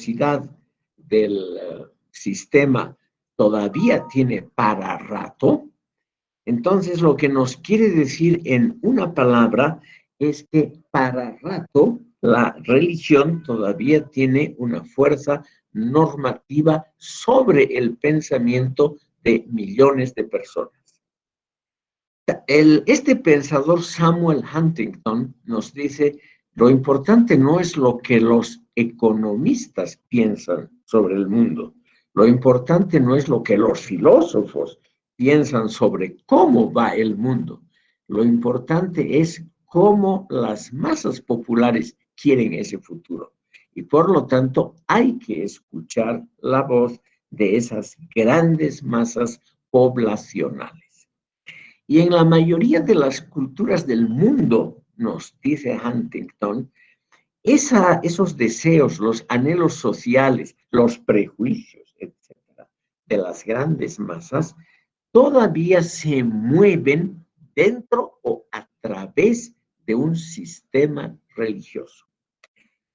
religiosidad del sistema todavía tiene para rato, entonces lo que nos quiere decir en una palabra es que para rato la religión todavía tiene una fuerza normativa sobre el pensamiento de millones de personas. Este pensador Samuel Huntington nos dice, lo importante no es lo que los economistas piensan sobre el mundo, lo importante no es lo que los filósofos piensan sobre cómo va el mundo, lo importante es cómo las masas populares quieren ese futuro. Y por lo tanto hay que escuchar la voz de esas grandes masas poblacionales. Y en la mayoría de las culturas del mundo, nos dice Huntington, esos deseos, los anhelos sociales, los prejuicios, etcétera, de las grandes masas, todavía se mueven dentro o a través de un sistema religioso.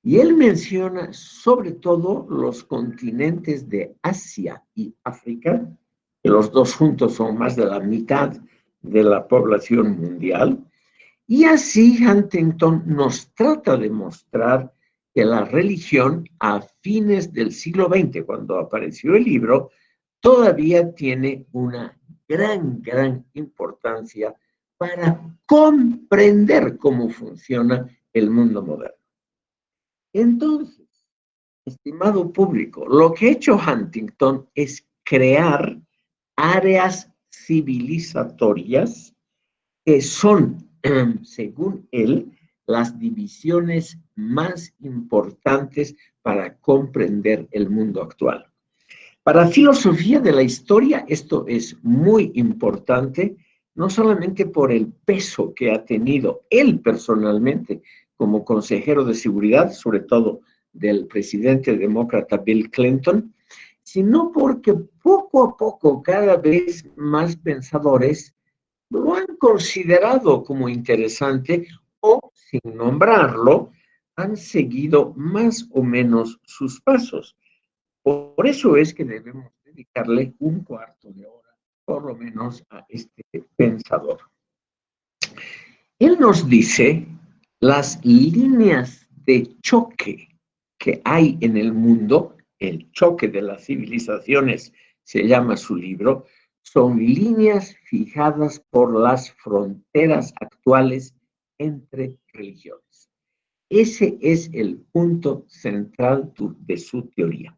Y él menciona sobre todo los continentes de Asia y África, que los dos juntos son más de la mitad de la población mundial, y así Huntington nos trata de mostrar que la religión a fines del siglo XX, cuando apareció el libro, todavía tiene una gran importancia para comprender cómo funciona el mundo moderno. Entonces, estimado público, lo que ha hecho Huntington es crear áreas civilizatorias que son, según él, las divisiones más importantes para comprender el mundo actual. Para filosofía de la historia, esto es muy importante, no solamente por el peso que ha tenido él personalmente como consejero de seguridad, sobre todo del presidente demócrata Bill Clinton, sino porque poco a poco cada vez más pensadores lo han considerado como interesante o, sin nombrarlo, han seguido más o menos sus pasos. Por eso es que debemos dedicarle un cuarto de hora, por lo menos, a este pensador. Él nos dice las líneas de choque que hay en el mundo, el choque de las civilizaciones, se llama su libro, son líneas fijadas por las fronteras actuales entre religiones. Ese es el punto central de su teoría.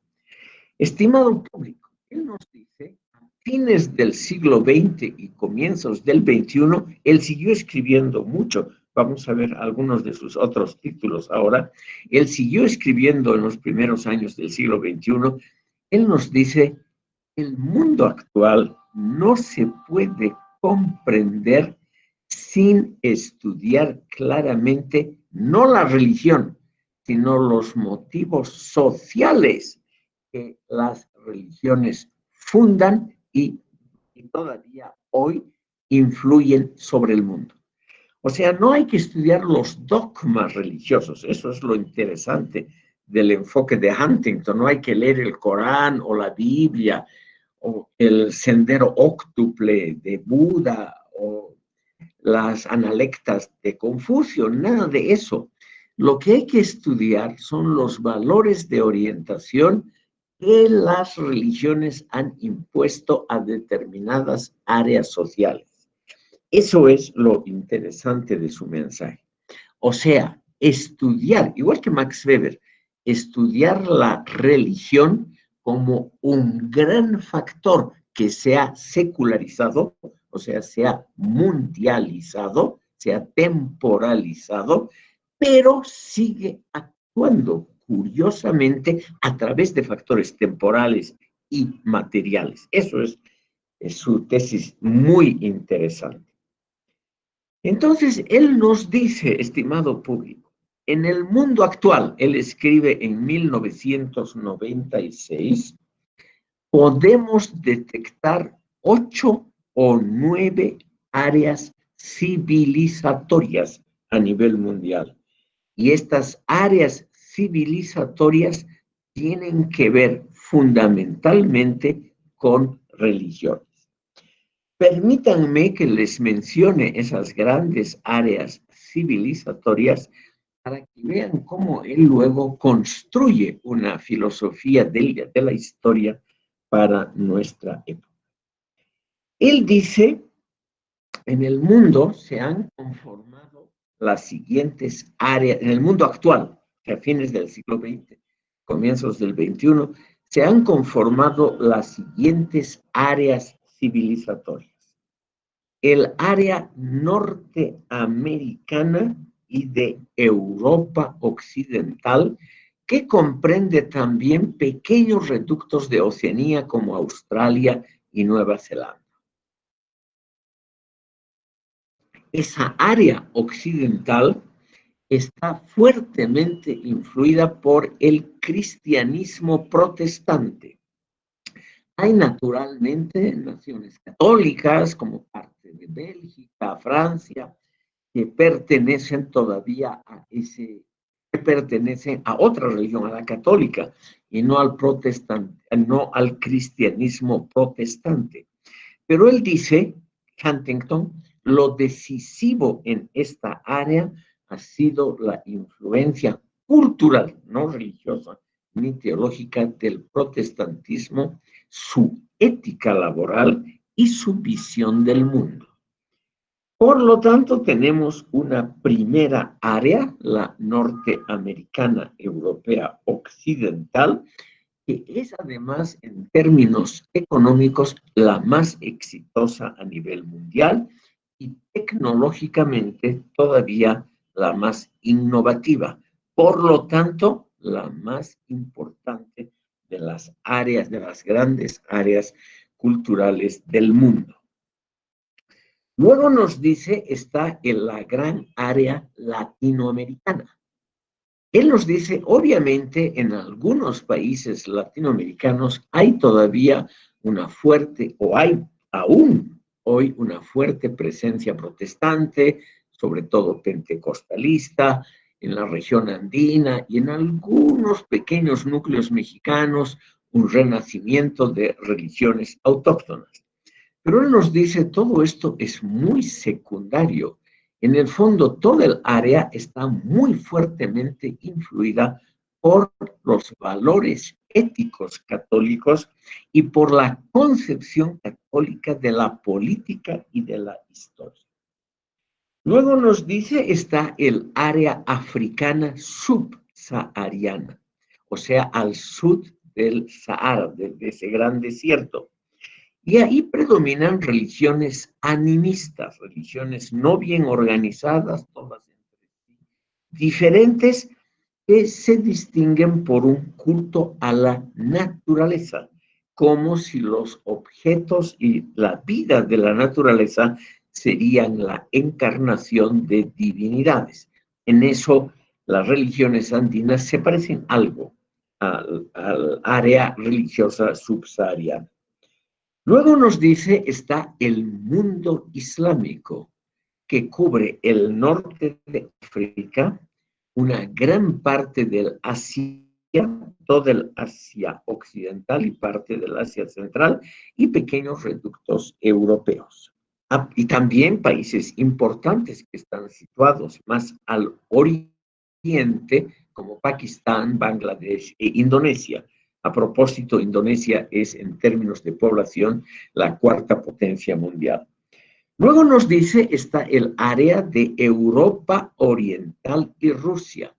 Estimado público, él nos dice, a fines del siglo XX y comienzos del XXI, él siguió escribiendo mucho. Vamos a ver algunos de sus otros títulos ahora. Él siguió escribiendo en los primeros años del siglo XXI. Él nos dice, el mundo actual no se puede comprender sin estudiar claramente no la religión, sino los motivos sociales que las religiones fundan y todavía hoy influyen sobre el mundo. O sea, no hay que estudiar los dogmas religiosos, eso es lo interesante del enfoque de Huntington, no hay que leer el Corán o la Biblia o el Sendero Óctuple de Buda o las analectas de Confucio, nada de eso. Lo que hay que estudiar son los valores de orientación que las religiones han impuesto a determinadas áreas sociales. Eso es lo interesante de su mensaje. O sea, estudiar, igual que Max Weber, estudiar la religión como un gran factor que se ha secularizado, o sea, se ha mundializado, se ha temporalizado, pero sigue actuando curiosamente a través de factores temporales y materiales. Eso es su tesis muy interesante. Entonces, él nos dice, estimado público, en el mundo actual, él escribe en 1996, podemos detectar 8 o 9 áreas civilizatorias a nivel mundial. Y estas áreas civilizatorias tienen que ver fundamentalmente con religiones. Permítanme que les mencione esas grandes áreas civilizatorias para que vean cómo él luego construye una filosofía de la historia para nuestra época. Él dice, en el mundo se han conformado las siguientes áreas, en el mundo actual, que a fines del siglo XX, comienzos del XXI, se han conformado las siguientes áreas civilizatorias. El área norteamericana y de Europa Occidental, que comprende también pequeños reductos de Oceanía como Australia y Nueva Zelanda. Esa área occidental está fuertemente influida por el cristianismo protestante. Hay naturalmente naciones católicas como parte de Bélgica, Francia, que pertenecen todavía que pertenecen a otra religión, a la católica, y no al protestante, no al cristianismo protestante. Pero él dice, Huntington, lo decisivo en esta área ha sido la influencia cultural, no religiosa ni teológica del protestantismo, su ética laboral y su visión del mundo. Por lo tanto, tenemos una primera área, la norteamericana, europea, occidental, que es además en términos económicos la más exitosa a nivel mundial y tecnológicamente todavía la más innovativa. Por lo tanto, la más importante de las áreas, de las grandes áreas culturales del mundo. Luego nos dice, está en la gran área latinoamericana. Él nos dice, obviamente, en algunos países latinoamericanos hay todavía una fuerte, o hay aún hoy una fuerte presencia protestante, sobre todo pentecostalista, en la región andina y en algunos pequeños núcleos mexicanos, un renacimiento de religiones autóctonas. Pero él nos dice, todo esto es muy secundario. En el fondo, toda el área está muy fuertemente influida por los valores éticos católicos y por la concepción católica de la política y de la historia. Luego nos dice, está el área africana subsahariana, o sea, al sur del Sahara, de ese gran desierto. Y ahí predominan religiones animistas, religiones no bien organizadas, todas entre sí diferentes, que se distinguen por un culto a la naturaleza, como si los objetos y la vida de la naturaleza serían la encarnación de divinidades. En eso, las religiones andinas se parecen algo al área religiosa subsahariana. Luego nos dice, está el mundo islámico, que cubre el norte de África, una gran parte del Asia, todo el Asia occidental y parte del Asia central, y pequeños reductos europeos. Y también países importantes que están situados más al oriente, como Pakistán, Bangladesh e Indonesia. A propósito, Indonesia es en términos de población la cuarta potencia mundial. Luego nos dice, está el área de Europa Oriental y Rusia.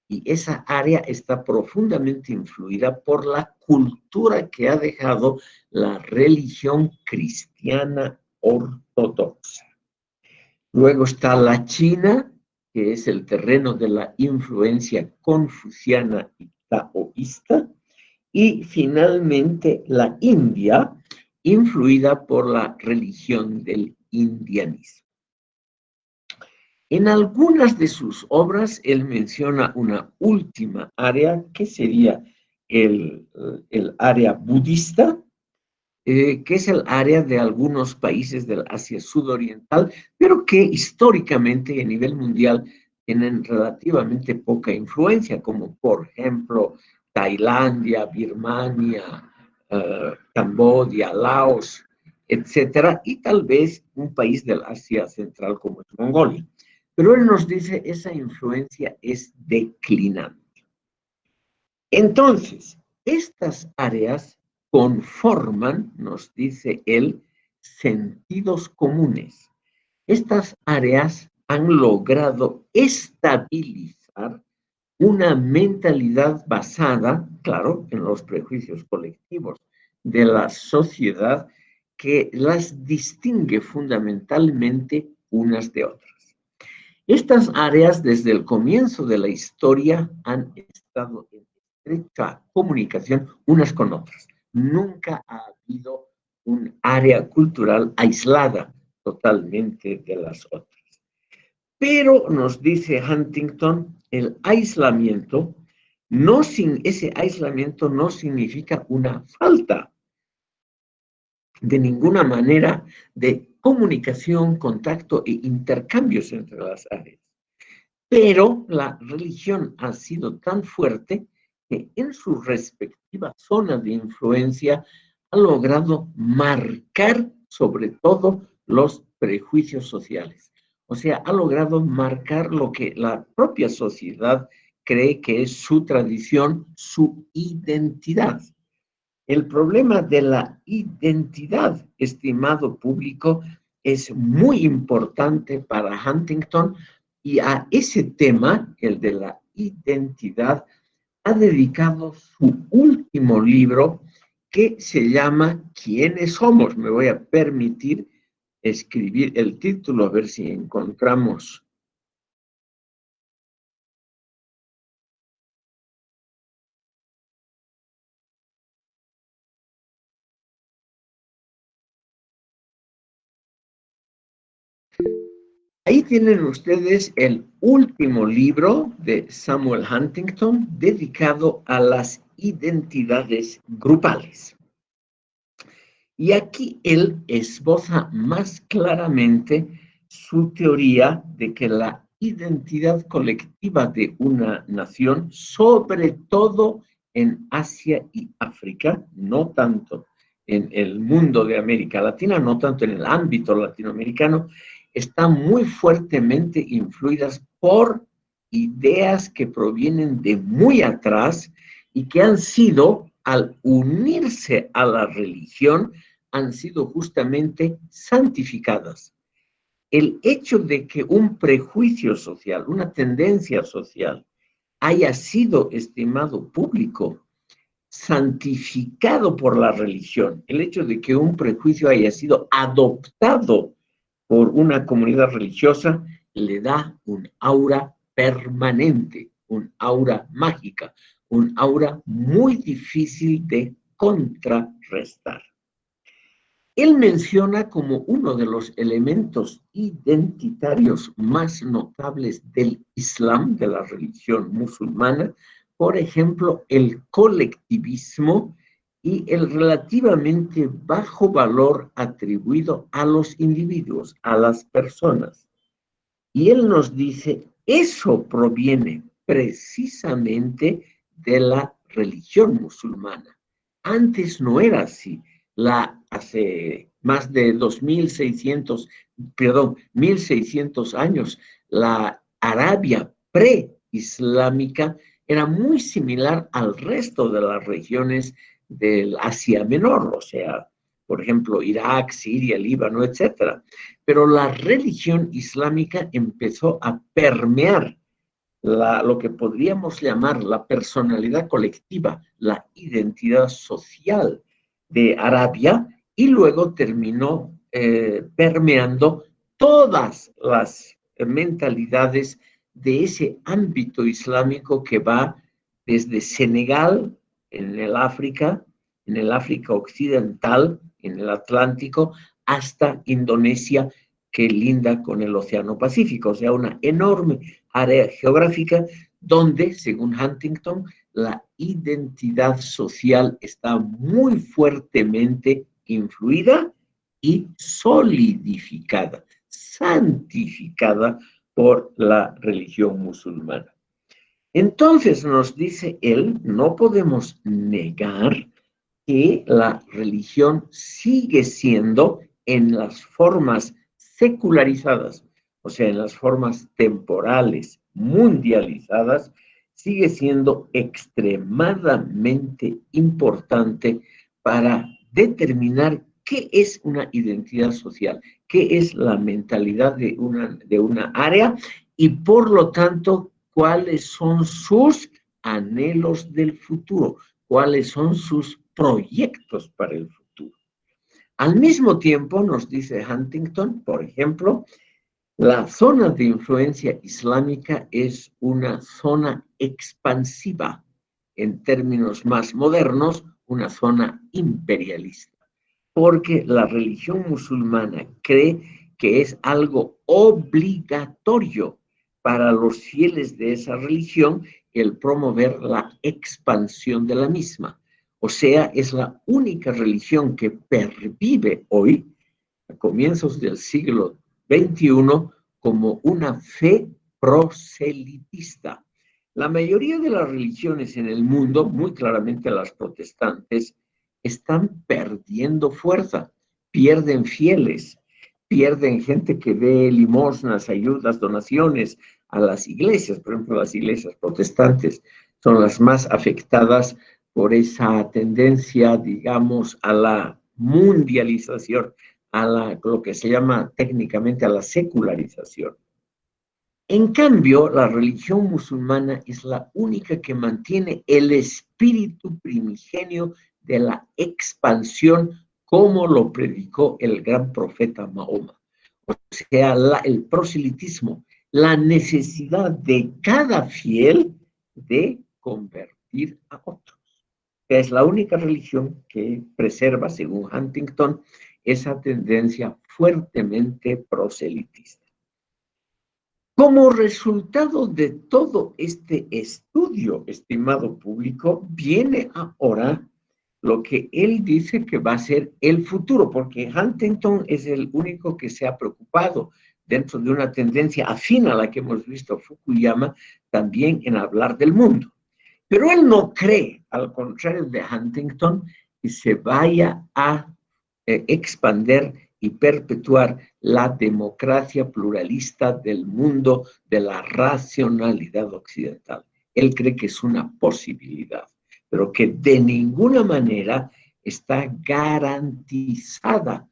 Y esa área está profundamente influida por la cultura que ha dejado la religión cristiana ortodoxa. Luego está la China, que es el terreno de la influencia confuciana y taoísta. Y finalmente la India, influida por la religión del indianismo. En algunas de sus obras, él menciona una última área, que sería el área budista, que es el área de algunos países del Asia sudoriental, pero que históricamente a nivel mundial tienen relativamente poca influencia, como por ejemplo Tailandia, Birmania, Camboya, Laos, etcétera, y tal vez un país del Asia Central como es Mongolia. Pero él nos dice esa influencia es declinante. Entonces, estas áreas conforman, nos dice él, sentidos comunes. Estas áreas han logrado estabilizar una mentalidad basada, claro, en los prejuicios colectivos de la sociedad que las distingue fundamentalmente unas de otras. Estas áreas desde el comienzo de la historia han estado en estrecha comunicación unas con otras. Nunca ha habido un área cultural aislada totalmente de las otras. Pero nos dice Huntington, el aislamiento, ese aislamiento no significa una falta de ninguna manera de comunicación, contacto e intercambios entre las áreas. Pero la religión ha sido tan fuerte que en su respectiva zona de influencia ha logrado marcar sobre todo los prejuicios sociales. O sea, ha logrado marcar lo que la propia sociedad cree que es su tradición, su identidad. El problema de la identidad, estimado público, es muy importante para Huntington y a ese tema, el de la identidad, ha dedicado su último libro que se llama ¿Quiénes somos? Me voy a permitir escribir el título a ver si encontramos. Ahí tienen ustedes el último libro de Samuel Huntington dedicado a las identidades grupales. Y aquí él esboza más claramente su teoría de que la identidad colectiva de una nación, sobre todo en Asia y África, no tanto en el mundo de América Latina, no tanto en el ámbito latinoamericano, están muy fuertemente influidas por ideas que provienen de muy atrás y que han sido, al unirse a la religión, han sido justamente santificadas. El hecho de que un prejuicio social, una tendencia social, haya sido, estimado público, santificado por la religión, el hecho de que un prejuicio haya sido adoptado por una comunidad religiosa, le da un aura permanente, un aura mágica, un aura muy difícil de contrarrestar. Él menciona como uno de los elementos identitarios más notables del Islam, de la religión musulmana, por ejemplo, el colectivismo y el relativamente bajo valor atribuido a los individuos, a las personas. Y él nos dice, eso proviene precisamente de la religión musulmana. Antes no era así. Hace más de 1600 años, la Arabia preislámica era muy similar al resto de las regiones del Asia Menor, o sea, por ejemplo, Irak, Siria, Líbano, etcétera. Pero la religión islámica empezó a permear lo que podríamos llamar la personalidad colectiva, la identidad social de Arabia, y luego terminó permeando todas las mentalidades de ese ámbito islámico que va desde Senegal, en el África occidental, en el Atlántico, hasta Indonesia, que linda con el Océano Pacífico, o sea, una enorme área geográfica donde, según Huntington, la identidad social está muy fuertemente influida y solidificada, santificada por la religión musulmana. Entonces nos dice él, no podemos negar que la religión sigue siendo en las formas secularizadas, o sea, en las formas temporales, mundializadas, sigue siendo extremadamente importante para determinar qué es una identidad social, qué es la mentalidad de una área y por lo tanto, cuáles son sus anhelos del futuro, cuáles son sus proyectos para el futuro. Al mismo tiempo, nos dice Huntington, por ejemplo, la zona de influencia islámica es una zona expansiva, en términos más modernos, una zona imperialista, porque la religión musulmana cree que es algo obligatorio para los fieles de esa religión el promover la expansión de la misma. O sea, es la única religión que pervive hoy, a comienzos del siglo XXI, como una fe proselitista. La mayoría de las religiones en el mundo, muy claramente las protestantes, están perdiendo fuerza, pierden fieles, pierden gente que dé limosnas, ayudas, donaciones a las iglesias. Por ejemplo, las iglesias protestantes son las más afectadas por esa tendencia, digamos, a la mundialización, lo que se llama técnicamente a la secularización. En cambio, la religión musulmana es la única que mantiene el espíritu primigenio de la expansión como lo predicó el gran profeta Mahoma. O sea, el proselitismo, la necesidad de cada fiel de convertir a otros. Es la única religión que preserva, según Huntington, esa tendencia fuertemente proselitista. Como resultado de todo este estudio, estimado público, viene ahora lo que él dice que va a ser el futuro, porque Huntington es el único que se ha preocupado dentro de una tendencia afín a la que hemos visto Fukuyama también en hablar del mundo. Pero él no cree, al contrario de Huntington, que se vaya a expander y perpetuar la democracia pluralista del mundo de la racionalidad occidental. Él cree que es una posibilidad, pero que de ninguna manera está garantizada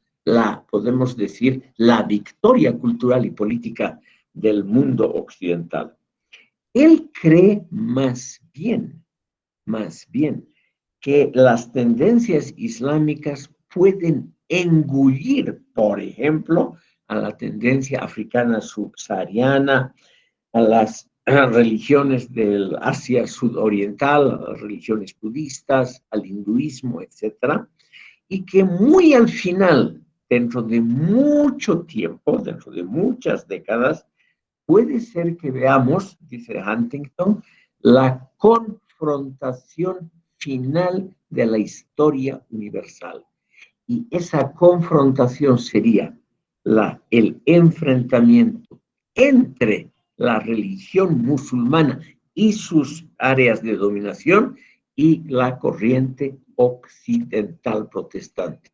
podemos decir, la victoria cultural y política del mundo occidental. Él cree más bien, que las tendencias islámicas pueden engullir, por ejemplo, a la tendencia africana subsahariana, a las religiones del Asia sudoriental, a las religiones budistas, al hinduismo, etcétera, y que muy al final, dentro de mucho tiempo, dentro de muchas décadas, puede ser que veamos, dice Huntington, la confrontación final de la historia universal. Y esa confrontación sería el enfrentamiento entre la religión musulmana y sus áreas de dominación y la corriente occidental protestante.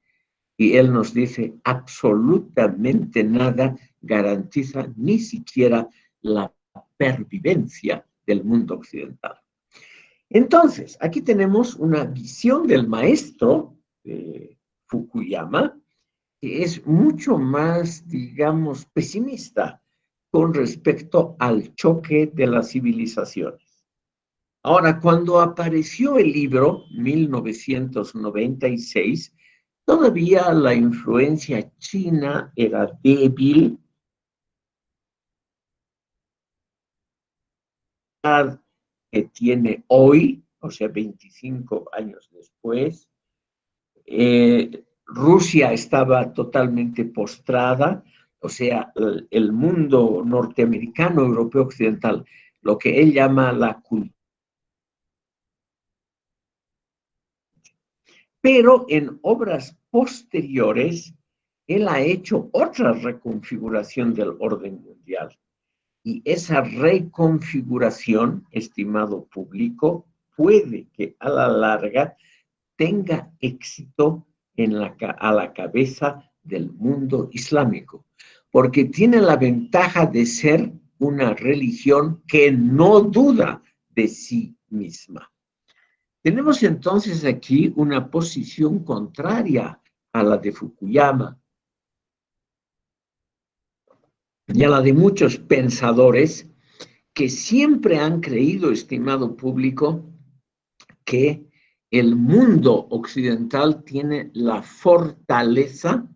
Y él nos dice, absolutamente nada garantiza ni siquiera la pervivencia del mundo occidental. Entonces, aquí tenemos una visión del maestro Fukuyama, que es mucho más, digamos, pesimista con respecto al choque de las civilizaciones. Ahora, cuando apareció el libro, 1996, todavía la influencia china era débil, que tiene hoy, o sea, 25 años después. Rusia estaba totalmente postrada, o sea, el mundo norteamericano, europeo, occidental, lo que él llama la cultura. Pero en obras posteriores, él ha hecho otra reconfiguración del orden mundial. Y esa reconfiguración, estimado público, puede que a la larga tenga éxito a la cabeza del mundo islámico, porque tiene la ventaja de ser una religión que no duda de sí misma. Tenemos entonces aquí una posición contraria a la de Fukuyama y a la de muchos pensadores que siempre han creído, estimado público, que el mundo occidental tiene la fortaleza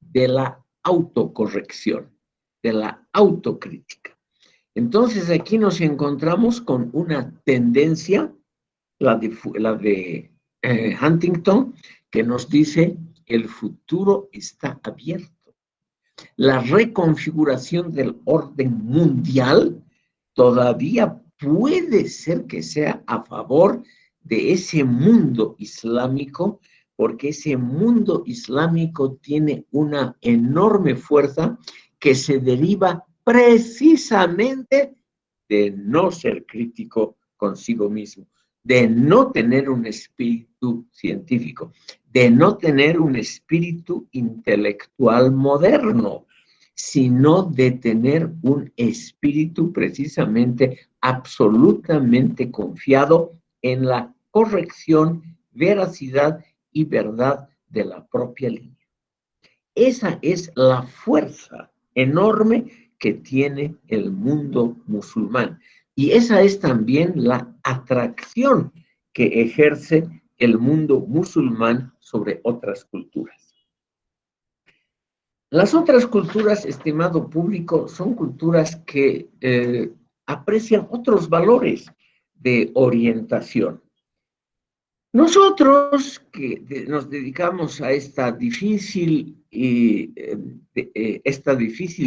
de la autocorrección, de la autocrítica. Entonces aquí nos encontramos con una tendencia, la de Huntington, que nos dice el futuro está abierto. La reconfiguración del orden mundial todavía puede ser que sea a favor de ese mundo islámico, porque ese mundo islámico tiene una enorme fuerza que se deriva precisamente de no ser crítico consigo mismo, de no tener un espíritu científico, de no tener un espíritu intelectual moderno, sino de tener un espíritu precisamente absolutamente confiado en la corrección, veracidad y verdad de la propia línea. Esa es la fuerza enorme que tiene el mundo musulmán. Y esa es también la atracción que ejerce el mundo musulmán sobre otras culturas. Las otras culturas, estimado público, son culturas que aprecian otros valores de orientación. Nosotros que nos dedicamos a esta difícil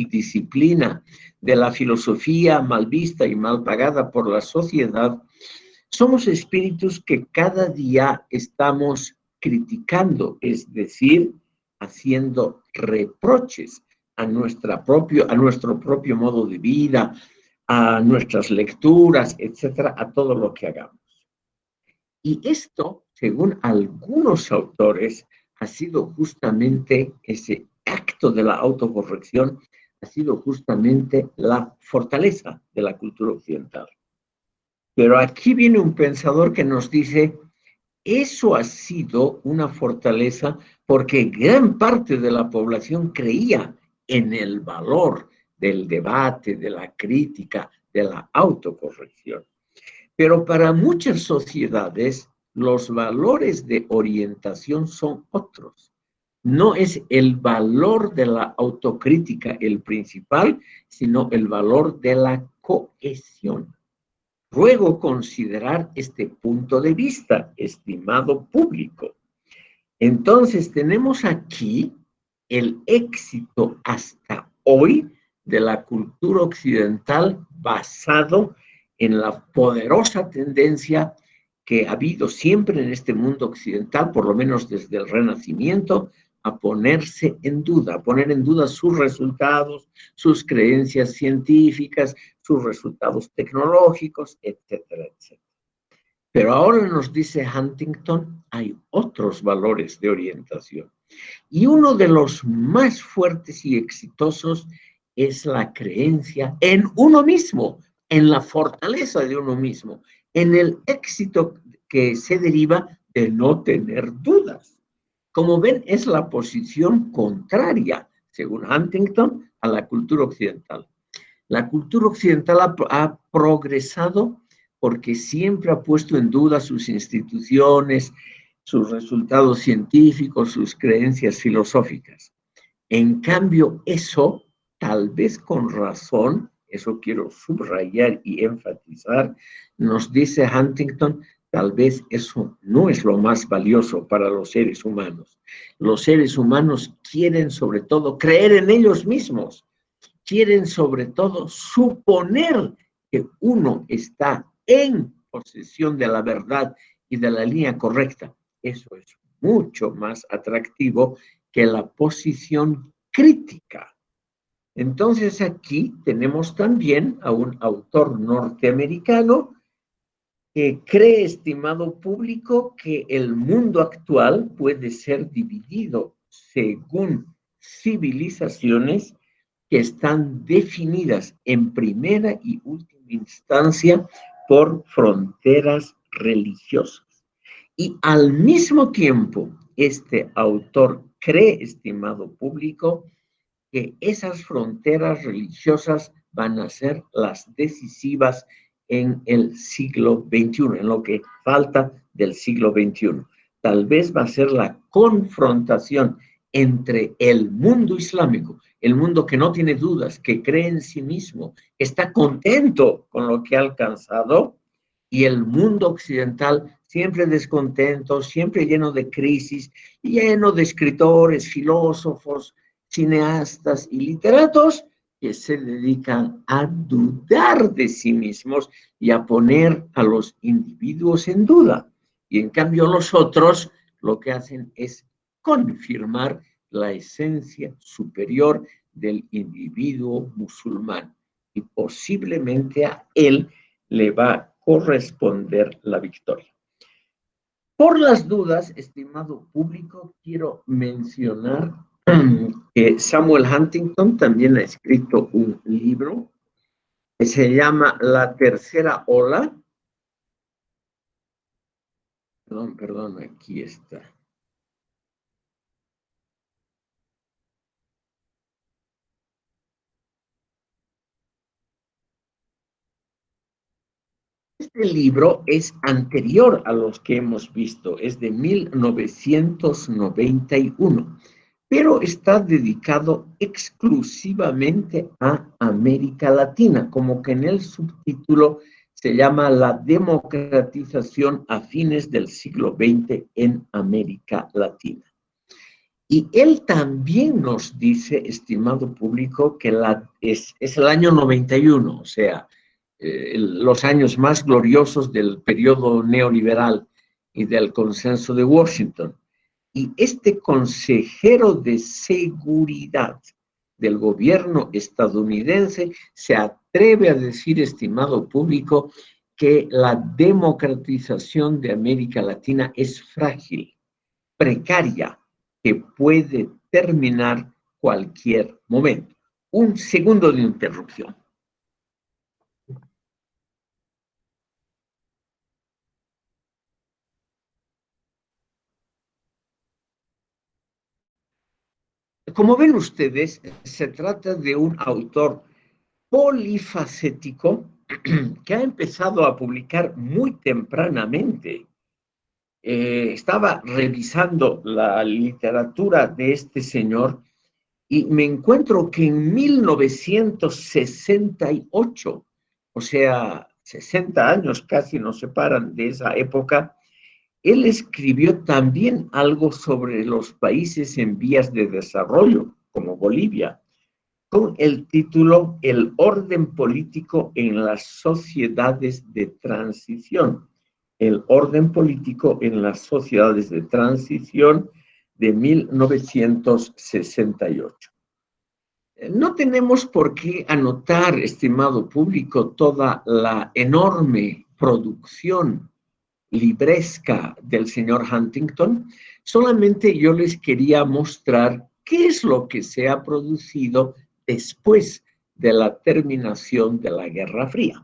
disciplina de la filosofía mal vista y mal pagada por la sociedad, somos espíritus que cada día estamos criticando, es decir, haciendo reproches a nuestro propio modo de vida, a nuestras lecturas, etcétera, a todo lo que hagamos. Y esto, según algunos autores, ha sido justamente ese acto de la autocorrección, ha sido justamente la fortaleza de la cultura occidental. Pero aquí viene un pensador que nos dice, eso ha sido una fortaleza porque gran parte de la población creía en el valor del debate, de la crítica, de la autocorrección. Pero para muchas sociedades, los valores de orientación son otros. No es el valor de la autocrítica el principal, sino el valor de la cohesión. Ruego considerar este punto de vista, estimado público. Entonces, tenemos aquí el éxito hasta hoy de la cultura occidental basado en la poderosa tendencia que ha habido siempre en este mundo occidental, por lo menos desde el Renacimiento, a ponerse en duda, a poner en duda sus resultados, sus creencias científicas, sus resultados tecnológicos, etcétera, etcétera. Pero ahora nos dice Huntington, hay otros valores de orientación. Y uno de los más fuertes y exitosos es la creencia en uno mismo, en la fortaleza de uno mismo, en el éxito que se deriva de no tener dudas. Como ven, es la posición contraria, según Huntington, a la cultura occidental. La cultura occidental ha progresado porque siempre ha puesto en duda sus instituciones, sus resultados científicos, sus creencias filosóficas. En cambio, eso, tal vez con razón, eso quiero subrayar y enfatizar, nos dice Huntington, tal vez eso no es lo más valioso para los seres humanos. Los seres humanos quieren sobre todo creer en ellos mismos, quieren sobre todo suponer que uno está en posesión de la verdad y de la línea correcta. Eso es mucho más atractivo que la posición crítica. Entonces aquí tenemos también a un autor norteamericano que cree, estimado público, que el mundo actual puede ser dividido según civilizaciones que están definidas en primera y última instancia por fronteras religiosas. Y al mismo tiempo, este autor cree, estimado público, que esas fronteras religiosas van a ser las decisivas en el siglo XXI, en lo que falta del siglo XXI. Tal vez va a ser la confrontación entre el mundo islámico, el mundo que no tiene dudas, que cree en sí mismo, que está contento con lo que ha alcanzado, y el mundo occidental siempre descontento, siempre lleno de crisis, lleno de escritores, filósofos, cineastas y literatos que se dedican a dudar de sí mismos y a poner a los individuos en duda. Y en cambio los otros lo que hacen es confirmar la esencia superior del individuo musulmán. Y posiblemente a él le va a corresponder la victoria. Por las dudas, estimado público, quiero mencionar que Samuel Huntington también ha escrito un libro que se llama La Tercera Ola. Perdón, aquí está. Este libro es anterior a los que hemos visto, es de 1991, pero está dedicado exclusivamente a América Latina, como que en el subtítulo se llama La democratización a fines del siglo XX en América Latina. Y él también nos dice, estimado público, que es el año 91, o sea, los años más gloriosos del periodo neoliberal y del consenso de Washington. Y este consejero de seguridad del gobierno estadounidense se atreve a decir, estimado público, que la democratización de América Latina es frágil, precaria, que puede terminar cualquier momento. Un segundo de interrupción. Como ven ustedes, se trata de un autor polifacético que ha empezado a publicar muy tempranamente. Estaba revisando la literatura de este señor y me encuentro que en 1968, o sea, 60 años casi nos separan de esa época, él escribió también algo sobre los países en vías de desarrollo, como Bolivia, con el título El orden político en las sociedades de transición. El orden político en las sociedades de transición de 1968. No tenemos por qué anotar, estimado público, toda la enorme producción libresca del señor Huntington, solamente yo les quería mostrar qué es lo que se ha producido después de la terminación de la Guerra Fría.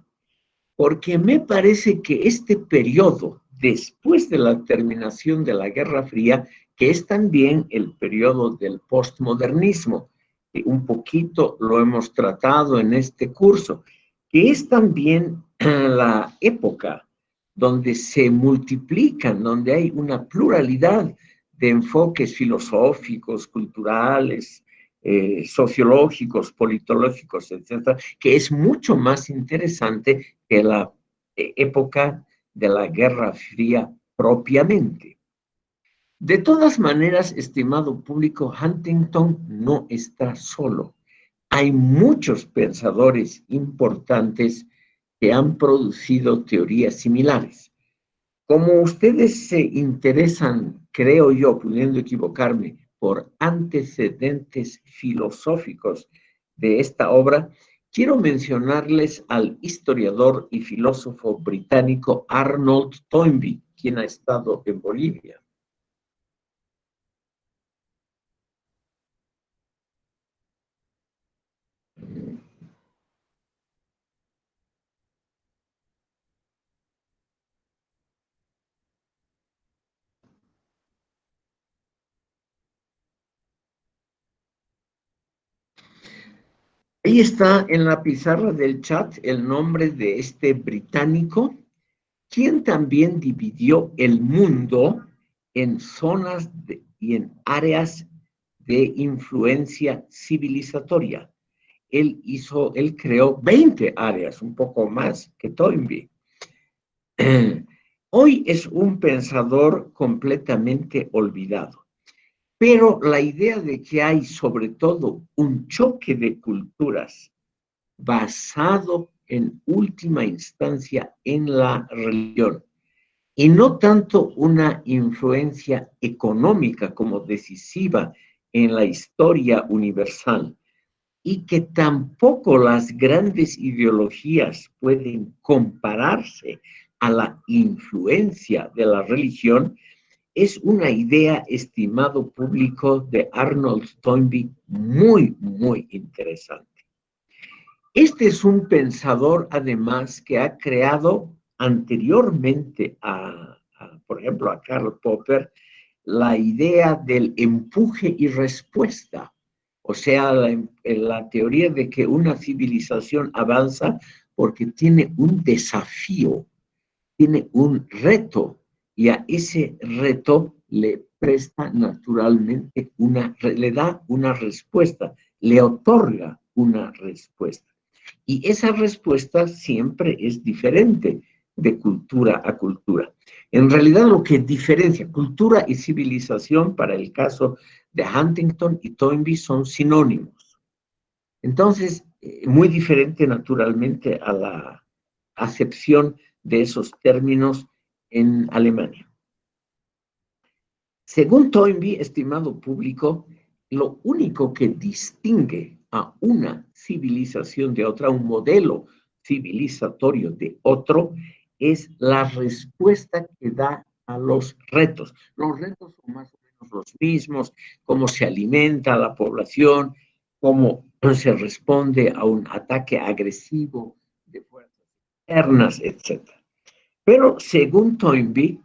Porque me parece que este periodo, después de la terminación de la Guerra Fría, que es también el periodo del postmodernismo, que un poquito lo hemos tratado en este curso, que es también la época donde se multiplican, donde hay una pluralidad de enfoques filosóficos, culturales, sociológicos, politológicos, etcétera, que es mucho más interesante que la época de la Guerra Fría propiamente. De todas maneras, estimado público, Huntington no está solo. Hay muchos pensadores importantes que han producido teorías similares. Como ustedes se interesan, creo yo, pudiendo equivocarme, por antecedentes filosóficos de esta obra, quiero mencionarles al historiador y filósofo británico Arnold Toynbee, quien ha estado en Bolivia. Ahí está en la pizarra del chat el nombre de este británico, quien también dividió el mundo en zonas y en áreas de influencia civilizatoria. Él creó 20 áreas, un poco más que Toynbee. Hoy es un pensador completamente olvidado, pero la idea de que hay sobre todo un choque de culturas basado en última instancia en la religión y no tanto una influencia económica como decisiva en la historia universal, y que tampoco las grandes ideologías pueden compararse a la influencia de la religión, es una idea, estimado público, de Arnold Toynbee muy, muy interesante. Este es un pensador, además, que ha creado anteriormente por ejemplo, a Karl Popper, la idea del empuje y respuesta. O sea, la teoría de que una civilización avanza porque tiene un desafío, tiene un reto, y a ese reto le presta naturalmente le da una respuesta, le otorga una respuesta. Y esa respuesta siempre es diferente de cultura a cultura. En realidad, lo que diferencia cultura y civilización para el caso de Huntington y Toynbee son sinónimos. Entonces, muy diferente naturalmente a la acepción de esos términos en Alemania. Según Toynbee, estimado público, lo único que distingue a una civilización de otra, un modelo civilizatorio de otro, es la respuesta que da a los retos. Los retos son más o menos los mismos: cómo se alimenta la población, cómo se responde a un ataque agresivo de fuerzas externas, etc. Pero según Toynbee,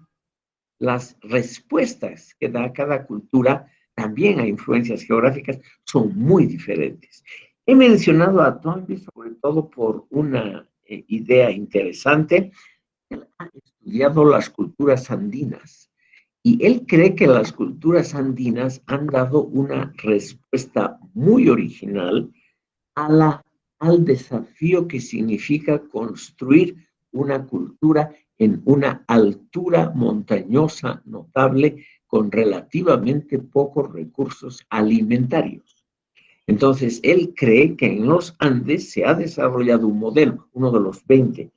las respuestas que da cada cultura, también a influencias geográficas, son muy diferentes. He mencionado a Toynbee sobre todo por una idea interesante. Él ha estudiado las culturas andinas y él cree que las culturas andinas han dado una respuesta muy original al desafío que significa construir una cultura en una altura montañosa notable con relativamente pocos recursos alimentarios. Entonces, él cree que en los Andes se ha desarrollado un modelo, uno de los 20,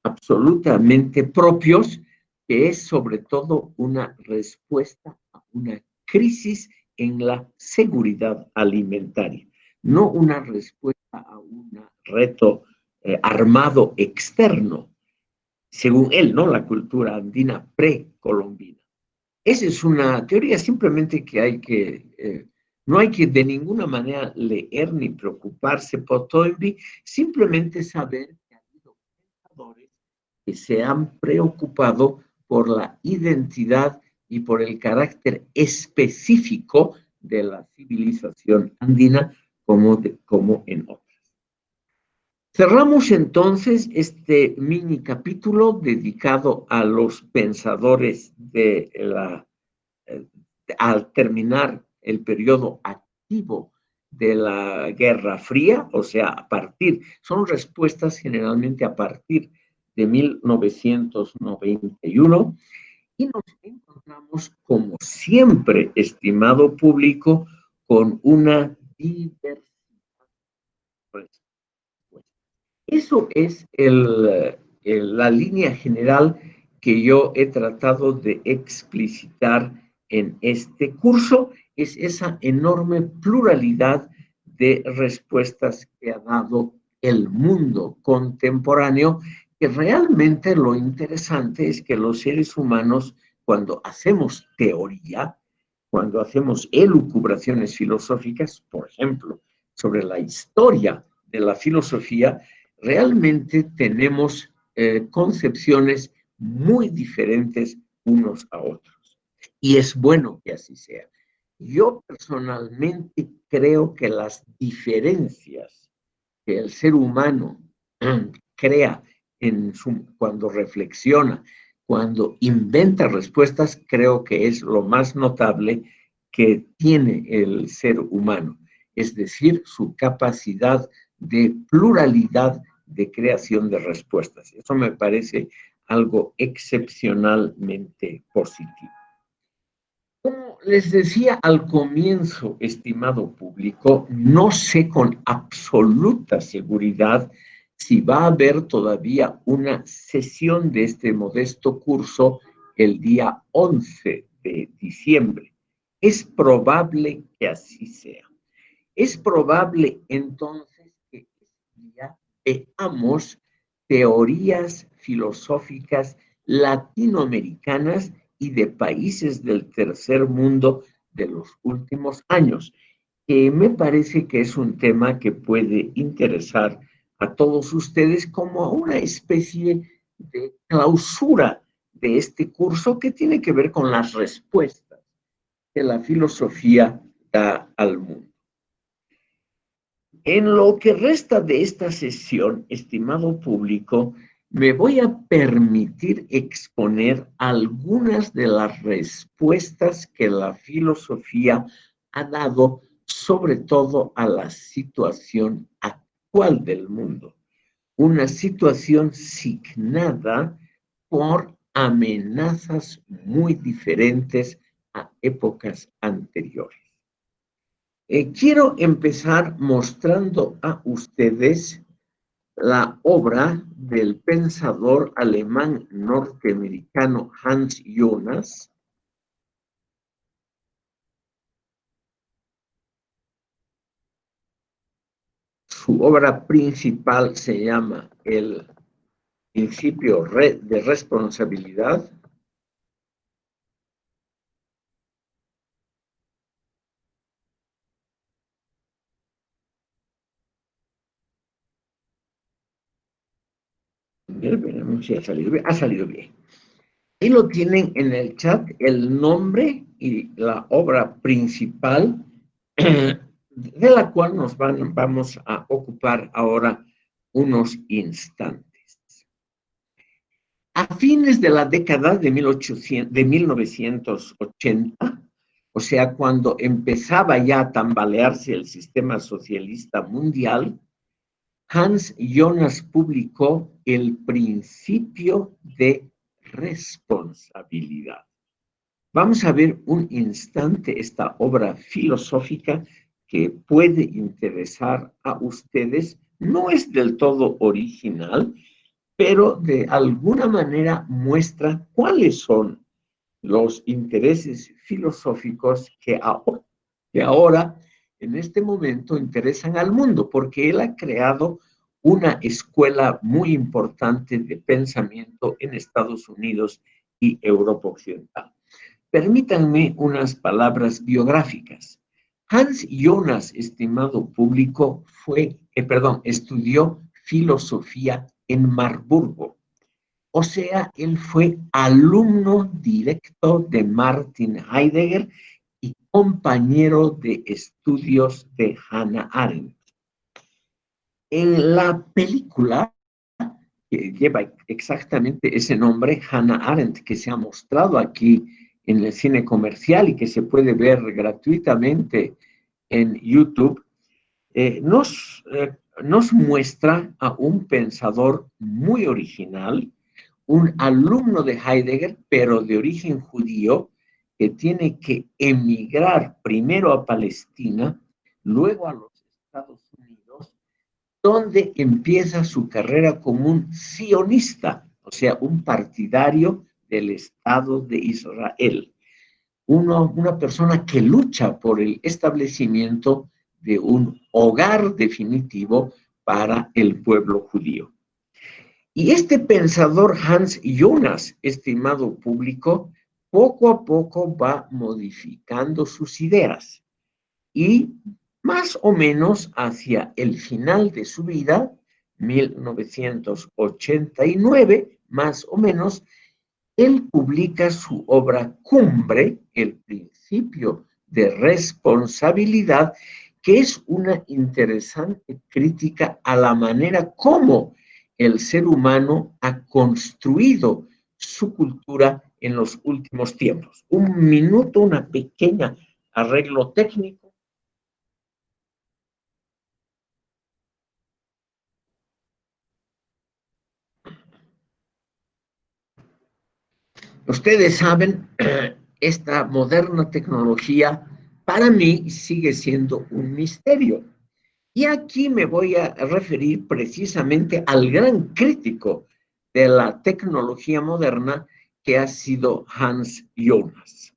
absolutamente propios, que es sobre todo una respuesta a una crisis en la seguridad alimentaria, no una respuesta a un reto armado externo, según él, ¿no? La cultura andina precolombina. Esa es una teoría simplemente que no hay que de ninguna manera leer ni preocuparse por Toynbee, simplemente saber que ha habido pensadores que se han preocupado por la identidad y por el carácter específico de la civilización andina como en otras. Cerramos entonces este mini capítulo dedicado a los pensadores al terminar el periodo activo de la Guerra Fría, o sea, son respuestas generalmente a partir de 1991, y nos encontramos, como siempre, estimado público, con una diversidad. Eso es la línea general que yo he tratado de explicitar en este curso, es esa enorme pluralidad de respuestas que ha dado el mundo contemporáneo, que realmente lo interesante es que los seres humanos, cuando hacemos teoría, cuando hacemos elucubraciones filosóficas, por ejemplo, sobre la historia de la filosofía, realmente tenemos concepciones muy diferentes unos a otros. Y es bueno que así sea. Yo personalmente creo que las diferencias que el ser humano crea cuando reflexiona, cuando inventa respuestas, creo que es lo más notable que tiene el ser humano, es decir, su capacidad de pluralidad de creación de respuestas. Eso me parece algo excepcionalmente positivo. Como les decía al comienzo, estimado público, no sé con absoluta seguridad si va a haber todavía una sesión de este modesto curso el día 11 de diciembre. Es probable que así sea. Es probable entonces que este día veamos teorías filosóficas latinoamericanas y de países del tercer mundo de los últimos años, que me parece que es un tema que puede interesar a todos ustedes como una especie de clausura de este curso que tiene que ver con las respuestas que la filosofía da al mundo. En lo que resta de esta sesión, estimado público, me voy a permitir exponer algunas de las respuestas que la filosofía ha dado, sobre todo a la situación actual del mundo. Una situación signada por amenazas muy diferentes a épocas anteriores. Quiero empezar mostrando a ustedes la obra del pensador alemán norteamericano Hans Jonas. Su obra principal se llama El principio de responsabilidad. Veremos si ha salido bien. Ha salido bien. Ahí lo tienen en el chat, el nombre y la obra principal de la cual nos vamos a ocupar ahora unos instantes. A fines de la década de 1980, o sea, cuando empezaba ya a tambalearse el sistema socialista mundial, Hans Jonas publicó El principio de responsabilidad. Vamos a ver un instante esta obra filosófica que puede interesar a ustedes. No es del todo original, pero de alguna manera muestra cuáles son los intereses filosóficos que ahora, en este momento, interesan al mundo, porque él ha creado una escuela muy importante de pensamiento en Estados Unidos y Europa Occidental. Permítanme unas palabras biográficas. Hans Jonas, estimado público, estudió filosofía en Marburgo. O sea, él fue alumno directo de Martin Heidegger y compañero de estudios de Hannah Arendt. En la película que lleva exactamente ese nombre, Hannah Arendt, que se ha mostrado aquí en el cine comercial y que se puede ver gratuitamente en YouTube, nos muestra a un pensador muy original, un alumno de Heidegger, pero de origen judío, que tiene que emigrar primero a Palestina, luego a los Estados Unidos, donde empieza su carrera como un sionista, o sea, un partidario del Estado de Israel. Una persona que lucha por el establecimiento de un hogar definitivo para el pueblo judío. Y este pensador Hans Jonas, estimado público, poco a poco va modificando sus ideas y más o menos hacia el final de su vida, 1989, más o menos, él publica su obra cumbre, El principio de responsabilidad, que es una interesante crítica a la manera como el ser humano ha construido su cultura en los últimos tiempos. Un minuto, una pequeña arreglo técnico. Ustedes saben, esta moderna tecnología para mí sigue siendo un misterio. Y aquí me voy a referir precisamente al gran crítico de la tecnología moderna que ha sido Hans Jonas.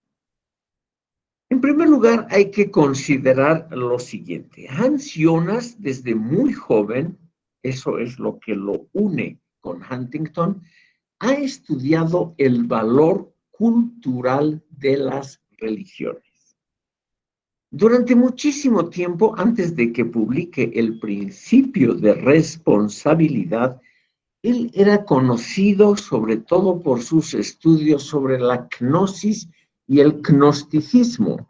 En primer lugar, hay que considerar lo siguiente. Hans Jonas, desde muy joven, eso es lo que lo une con Huntington, ha estudiado el valor cultural de las religiones. Durante muchísimo tiempo, antes de que publique El principio de responsabilidad, él era conocido sobre todo por sus estudios sobre la gnosis y el gnosticismo.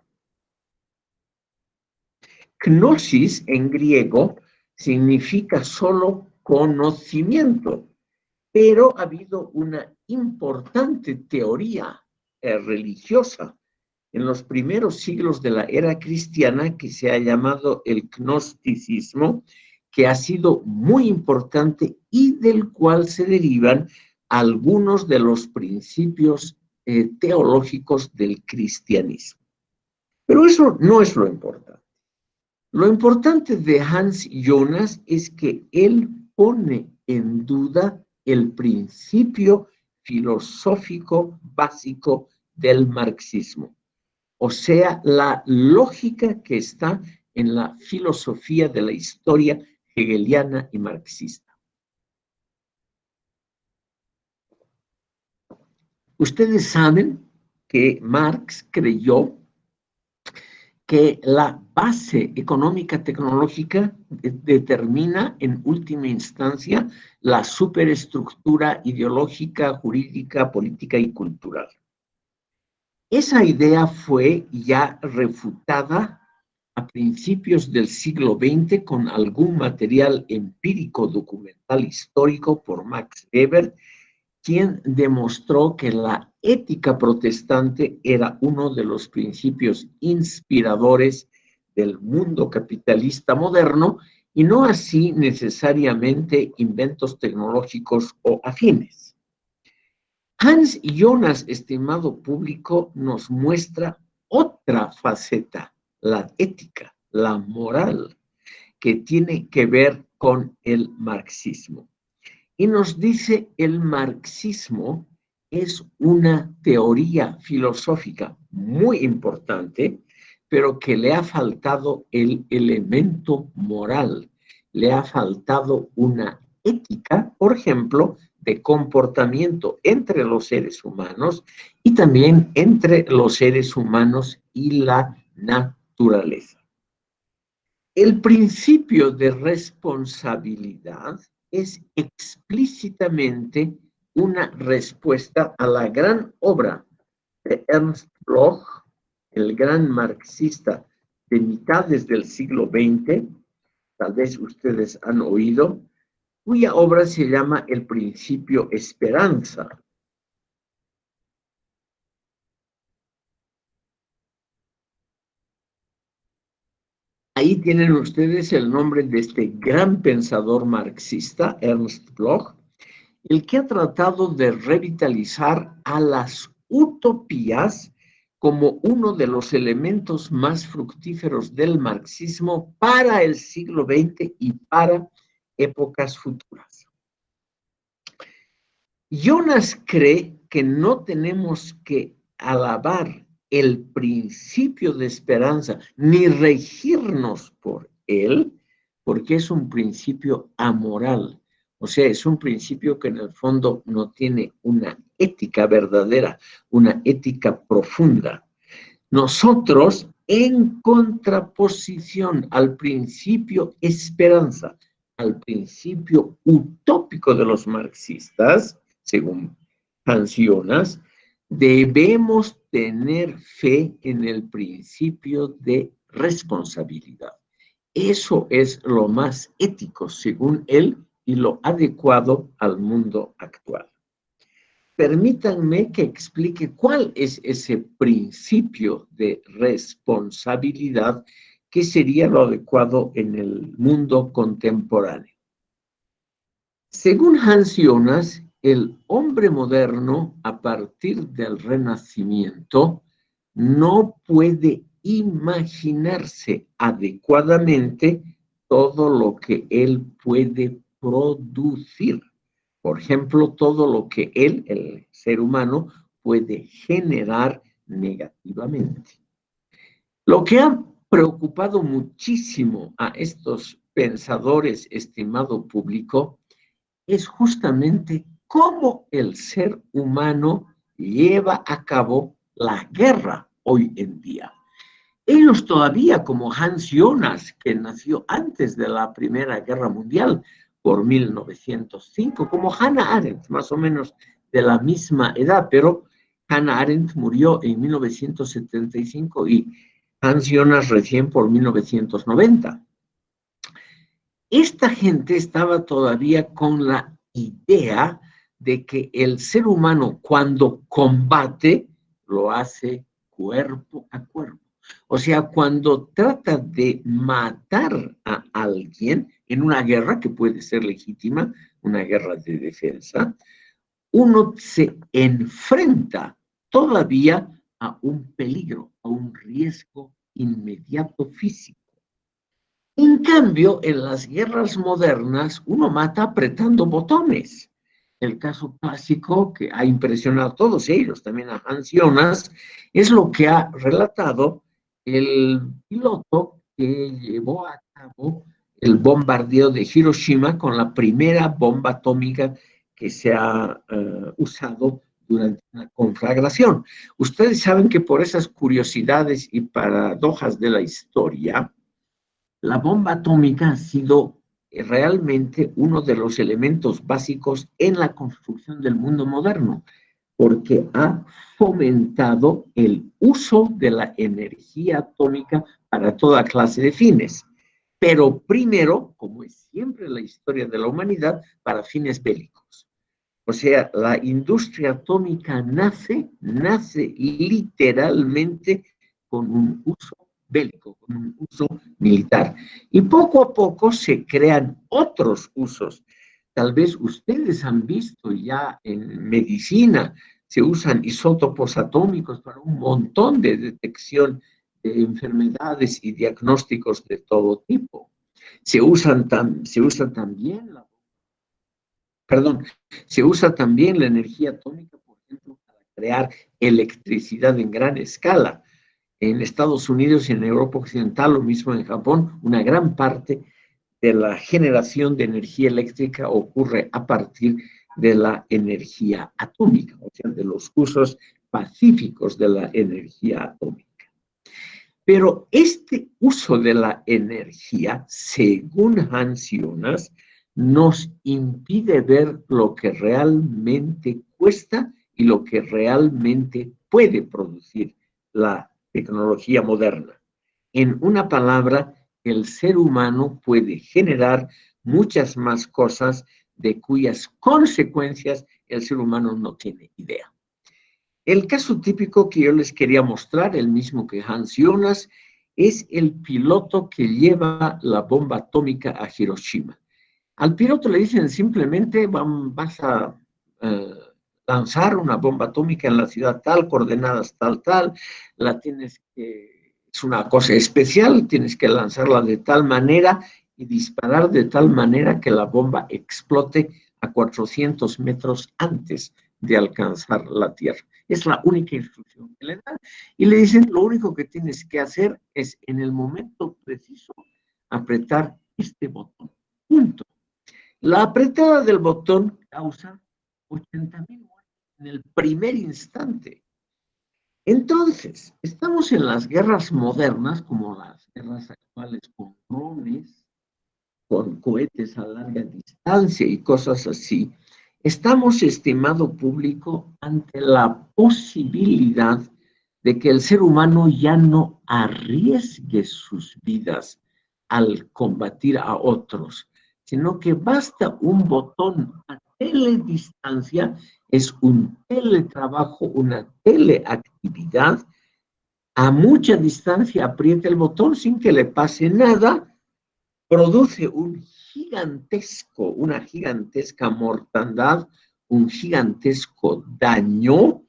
Gnosis en griego significa solo conocimiento, pero ha habido una importante teoría religiosa en los primeros siglos de la era cristiana que se ha llamado el gnosticismo, que ha sido muy importante y del cual se derivan algunos de los principios teológicos del cristianismo. Pero eso no es lo importante. Lo importante de Hans Jonas es que él pone en duda el principio filosófico básico del marxismo, o sea, la lógica que está en la filosofía de la historia hegeliana y marxista. Ustedes saben que Marx creyó que la base económica tecnológica determina en última instancia la superestructura ideológica, jurídica, política y cultural. Esa idea fue ya refutada a principios del siglo XX con algún material empírico documental histórico por Max Weber, quien demostró que la ética protestante era uno de los principios inspiradores del mundo capitalista moderno y no así necesariamente inventos tecnológicos o afines. Hans Jonas, estimado público, nos muestra otra faceta, la ética, la moral, que tiene que ver con el marxismo. Y nos dice el marxismo es una teoría filosófica muy importante, pero que le ha faltado el elemento moral, le ha faltado una ética, por ejemplo, de comportamiento entre los seres humanos y también entre los seres humanos y la naturaleza. El principio de responsabilidad es explícitamente una respuesta a la gran obra de Ernst Bloch, el gran marxista de mitades del siglo XX, tal vez ustedes han oído, cuya obra se llama El principio esperanza. Ahí tienen ustedes el nombre de este gran pensador marxista, Ernst Bloch, el que ha tratado de revitalizar a las utopías como uno de los elementos más fructíferos del marxismo para el siglo XX y para épocas futuras. Jonas cree que no tenemos que alabar el principio de esperanza, ni regirnos por él, porque es un principio amoral. O sea, es un principio que en el fondo no tiene una ética verdadera, una ética profunda. Nosotros, en contraposición al principio esperanza, al principio utópico de los marxistas, según Hans Jonas, debemos tener fe en el principio de responsabilidad. Eso es lo más ético, según él, y lo adecuado al mundo actual. Permítanme que explique cuál es ese principio de responsabilidad que sería lo adecuado en el mundo contemporáneo. Según Hans Jonas, el hombre moderno, a partir del Renacimiento, no puede imaginarse adecuadamente todo lo que él puede producir. Por ejemplo, todo lo que él, el ser humano, puede generar negativamente. Lo que ha preocupado muchísimo a estos pensadores, estimado público, es justamente cómo el ser humano lleva a cabo la guerra hoy en día. Ellos todavía, como Hans Jonas, que nació antes de la Primera Guerra Mundial, por 1905, como Hannah Arendt, más o menos de la misma edad, pero Hannah Arendt murió en 1975 y Hans Jonas recién por 1990. Esta gente estaba todavía con la idea de que el ser humano cuando combate lo hace cuerpo a cuerpo. O sea, cuando trata de matar a alguien en una guerra que puede ser legítima, una guerra de defensa, uno se enfrenta todavía a un peligro, a un riesgo inmediato físico. En cambio, en las guerras modernas, uno mata apretando botones. El caso clásico que ha impresionado a todos ellos, también a Hans Jonas, es lo que ha relatado el piloto que llevó a cabo el bombardeo de Hiroshima con la primera bomba atómica que se ha usado durante la conflagración. Ustedes saben que por esas curiosidades y paradojas de la historia, la bomba atómica ha sido realmente uno de los elementos básicos en la construcción del mundo moderno, porque ha fomentado el uso de la energía atómica para toda clase de fines. Pero primero, como es siempre la historia de la humanidad, para fines bélicos. O sea, la industria atómica nace literalmente con un uso bélico, con un uso militar. Y poco a poco se crean otros usos. Tal vez ustedes han visto ya en medicina, se usan isótopos atómicos para un montón de detección de enfermedades y diagnósticos de todo tipo. Se usa también se usa también la energía atómica, por ejemplo, para crear electricidad en gran escala. En Estados Unidos y en Europa Occidental, lo mismo en Japón, una gran parte de la generación de energía eléctrica ocurre a partir de la energía atómica, o sea, de los usos pacíficos de la energía atómica. Pero este uso de la energía, según Hans Jonas, nos impide ver lo que realmente cuesta y lo que realmente puede producir la tecnología moderna. En una palabra, el ser humano puede generar muchas más cosas de cuyas consecuencias el ser humano no tiene idea. El caso típico que yo les quería mostrar, el mismo que Hans Jonas, es el piloto que lleva la bomba atómica a Hiroshima. Al piloto le dicen simplemente, vas a lanzar una bomba atómica en la ciudad tal, coordenadas tal, la tienes que, es una cosa especial, tienes que lanzarla de tal manera y disparar de tal manera que la bomba explote a 400 metros antes de alcanzar la Tierra. Es la única instrucción que le dan. Y le dicen, lo único que tienes que hacer es en el momento preciso apretar este botón. Punto. La apretada del botón causa 80,000 muertes en el primer instante. Entonces, estamos en las guerras modernas, como las guerras actuales con drones, con cohetes a larga distancia y cosas así. Estamos, estimado público, ante la posibilidad de que el ser humano ya no arriesgue sus vidas al combatir a otros, sino que basta un botón a teledistancia, es un teletrabajo, una teleactividad, a mucha distancia aprieta el botón sin que le pase nada, produce una gigantesca mortandad, un gigantesco daño,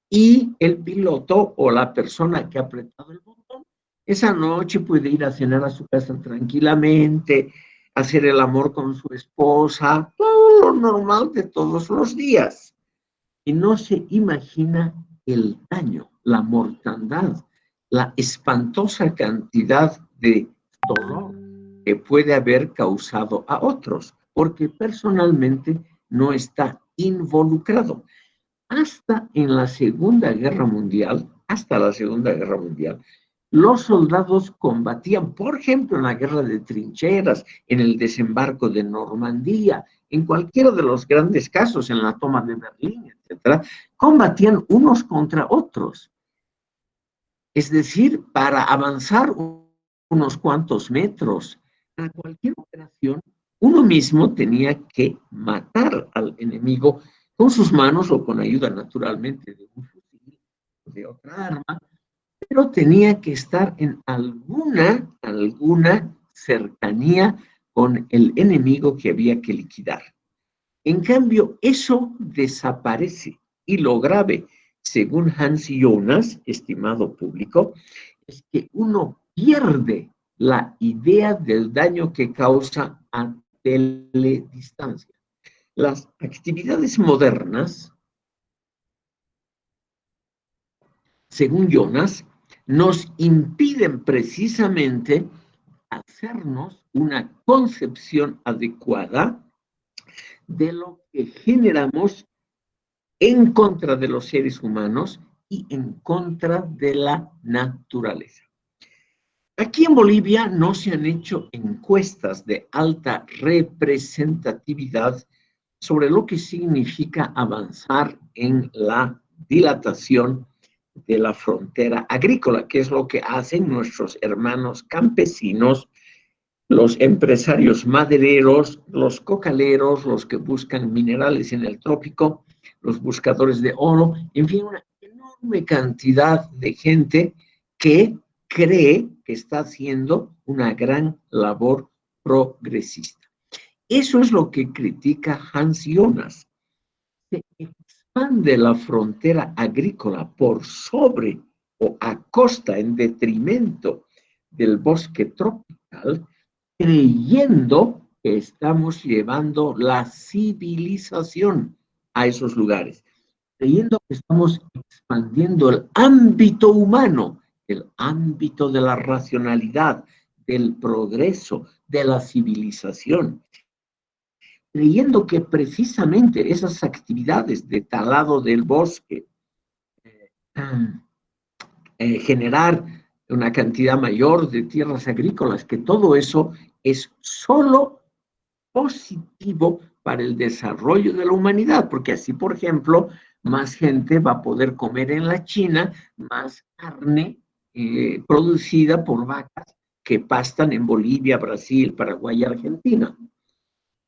y el piloto o la persona que ha apretado el botón, esa noche puede ir a cenar a su casa tranquilamente, hacer el amor con su esposa, todo lo normal de todos los días. Y no se imagina el daño, la mortandad, la espantosa cantidad de dolor que puede haber causado a otros, porque personalmente no está involucrado. Hasta la Segunda Guerra Mundial, los soldados combatían, por ejemplo, en la guerra de trincheras, en el desembarco de Normandía, en cualquiera de los grandes casos, en la toma de Berlín, etcétera, combatían unos contra otros. Es decir, para avanzar unos cuantos metros, a cualquier operación, uno mismo tenía que matar al enemigo con sus manos o con ayuda naturalmente de un fusil o de otra arma, pero tenía que estar en alguna cercanía con el enemigo que había que liquidar. En cambio, eso desaparece. Y lo grave, según Hans Jonas, estimado público, es que uno pierde la idea del daño que causa a teledistancia. Las actividades modernas, según Jonas, nos impiden precisamente hacernos una concepción adecuada de lo que generamos en contra de los seres humanos y en contra de la naturaleza. Aquí en Bolivia no se han hecho encuestas de alta representatividad sobre lo que significa avanzar en la dilatación de la frontera agrícola, que es lo que hacen nuestros hermanos campesinos, los empresarios madereros, los cocaleros, los que buscan minerales en el trópico, los buscadores de oro, en fin, una enorme cantidad de gente que cree que está haciendo una gran labor progresista. Eso es lo que critica Hans Jonas. Se expande la frontera agrícola por sobre o a costa, en detrimento del bosque tropical, creyendo que estamos llevando la civilización a esos lugares, creyendo que estamos expandiendo el ámbito humano, el ámbito de la racionalidad, del progreso, de la civilización, creyendo que precisamente esas actividades de talado del bosque, generar una cantidad mayor de tierras agrícolas, que todo eso es solo positivo para el desarrollo de la humanidad, porque así, por ejemplo, más gente va a poder comer en la China más carne producida por vacas que pastan en Bolivia, Brasil, Paraguay y Argentina.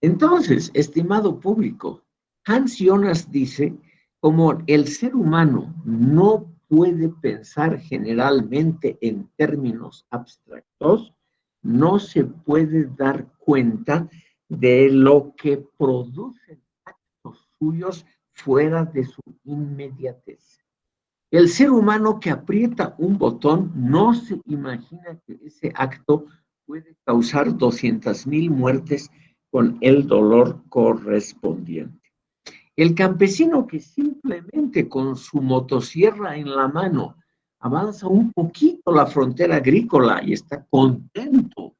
Entonces, estimado público, Hans Jonas dice, como el ser humano no puede pensar generalmente en términos abstractos, no se puede dar cuenta de lo que producen actos suyos fuera de su inmediatez. El ser humano que aprieta un botón no se imagina que ese acto puede causar 200,000 muertes con el dolor correspondiente. El campesino que simplemente con su motosierra en la mano avanza un poquito la frontera agrícola y está contento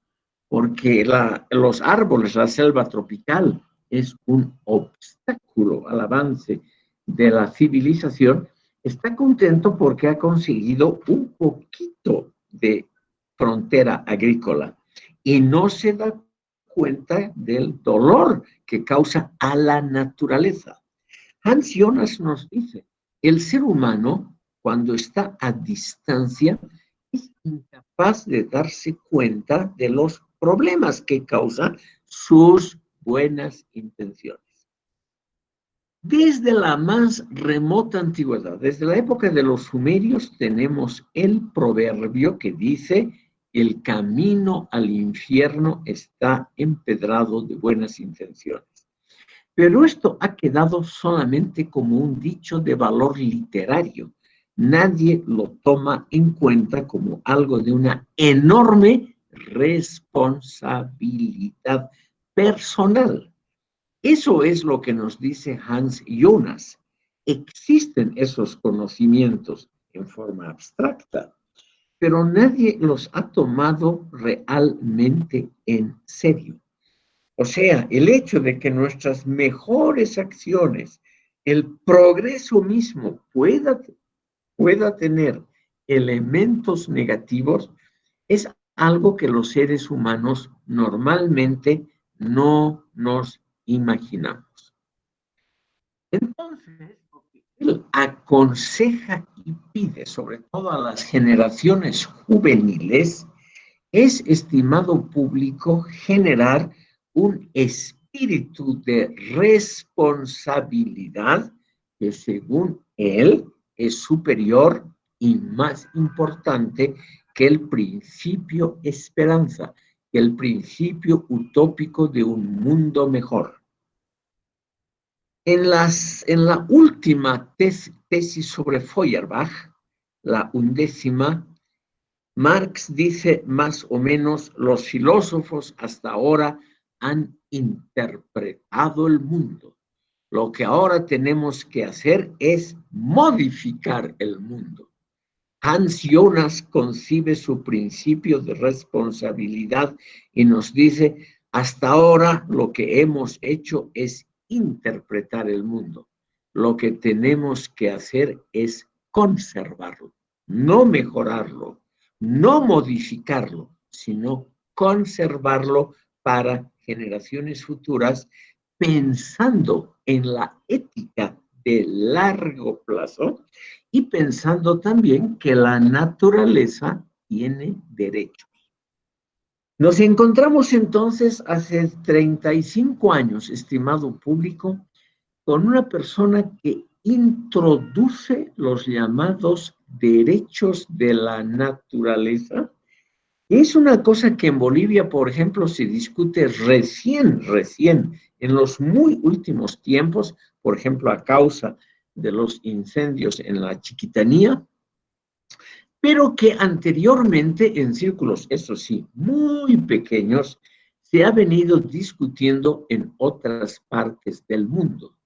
porque los árboles, la selva tropical, es un obstáculo al avance de la civilización, está contento porque ha conseguido un poquito de frontera agrícola y no se da cuenta del dolor que causa a la naturaleza. Hans Jonas nos dice, el ser humano, cuando está a distancia, es incapaz de darse cuenta de los problemas que causan sus buenas intenciones. Desde la más remota antigüedad, desde la época de los sumerios, tenemos el proverbio que dice, el camino al infierno está empedrado de buenas intenciones. Pero esto ha quedado solamente como un dicho de valor literario. Nadie lo toma en cuenta como algo de una enorme responsabilidad personal. Eso es lo que nos dice Hans Jonas. Existen esos conocimientos en forma abstracta, pero nadie los ha tomado realmente en serio. O sea, el hecho de que nuestras mejores acciones, el progreso mismo pueda tener elementos negativos, es algo que los seres humanos normalmente no nos imaginamos. Entonces, lo que él aconseja y pide, sobre todo a las generaciones juveniles, es, estimado público, generar un espíritu de responsabilidad que, según él, es superior y más importante que el principio esperanza, que el principio utópico de un mundo mejor. En la última tesis sobre Feuerbach, la 11ª, Marx dice más o menos, los filósofos hasta ahora han interpretado el mundo. Lo que ahora tenemos que hacer es modificar el mundo. Hans Jonas concibe su principio de responsabilidad y nos dice, hasta ahora lo que hemos hecho es interpretar el mundo. Lo que tenemos que hacer es conservarlo, no mejorarlo, no modificarlo, sino conservarlo para generaciones futuras, pensando en la ética de largo plazo y pensando también que la naturaleza tiene derechos. Nos encontramos entonces hace 35 años, estimado público, con una persona que introduce los llamados derechos de la naturaleza. Es una cosa que en Bolivia, por ejemplo, se discute recién, en los muy últimos tiempos, por ejemplo, a causa de los incendios en la Chiquitanía, pero que anteriormente en círculos, eso sí, muy pequeños, se ha venido discutiendo en otras partes del mundo.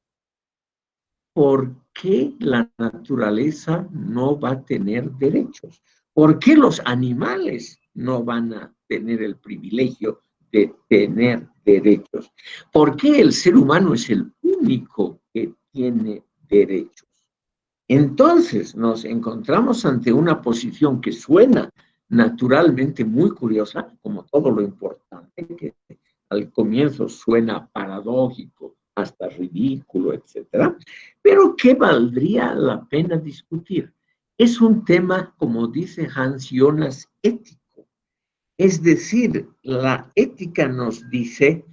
¿Por qué la naturaleza no va a tener derechos? ¿Por qué los animales no van a tener el privilegio de tener derechos? ¿Por qué el ser humano es el único que tiene derechos? Entonces nos encontramos ante una posición que suena naturalmente muy curiosa, como todo lo importante, que al comienzo suena paradójico, hasta ridículo, etcétera, pero que valdría la pena discutir. Es un tema, como dice Hans Jonas, ético. Es decir, la ética nos dice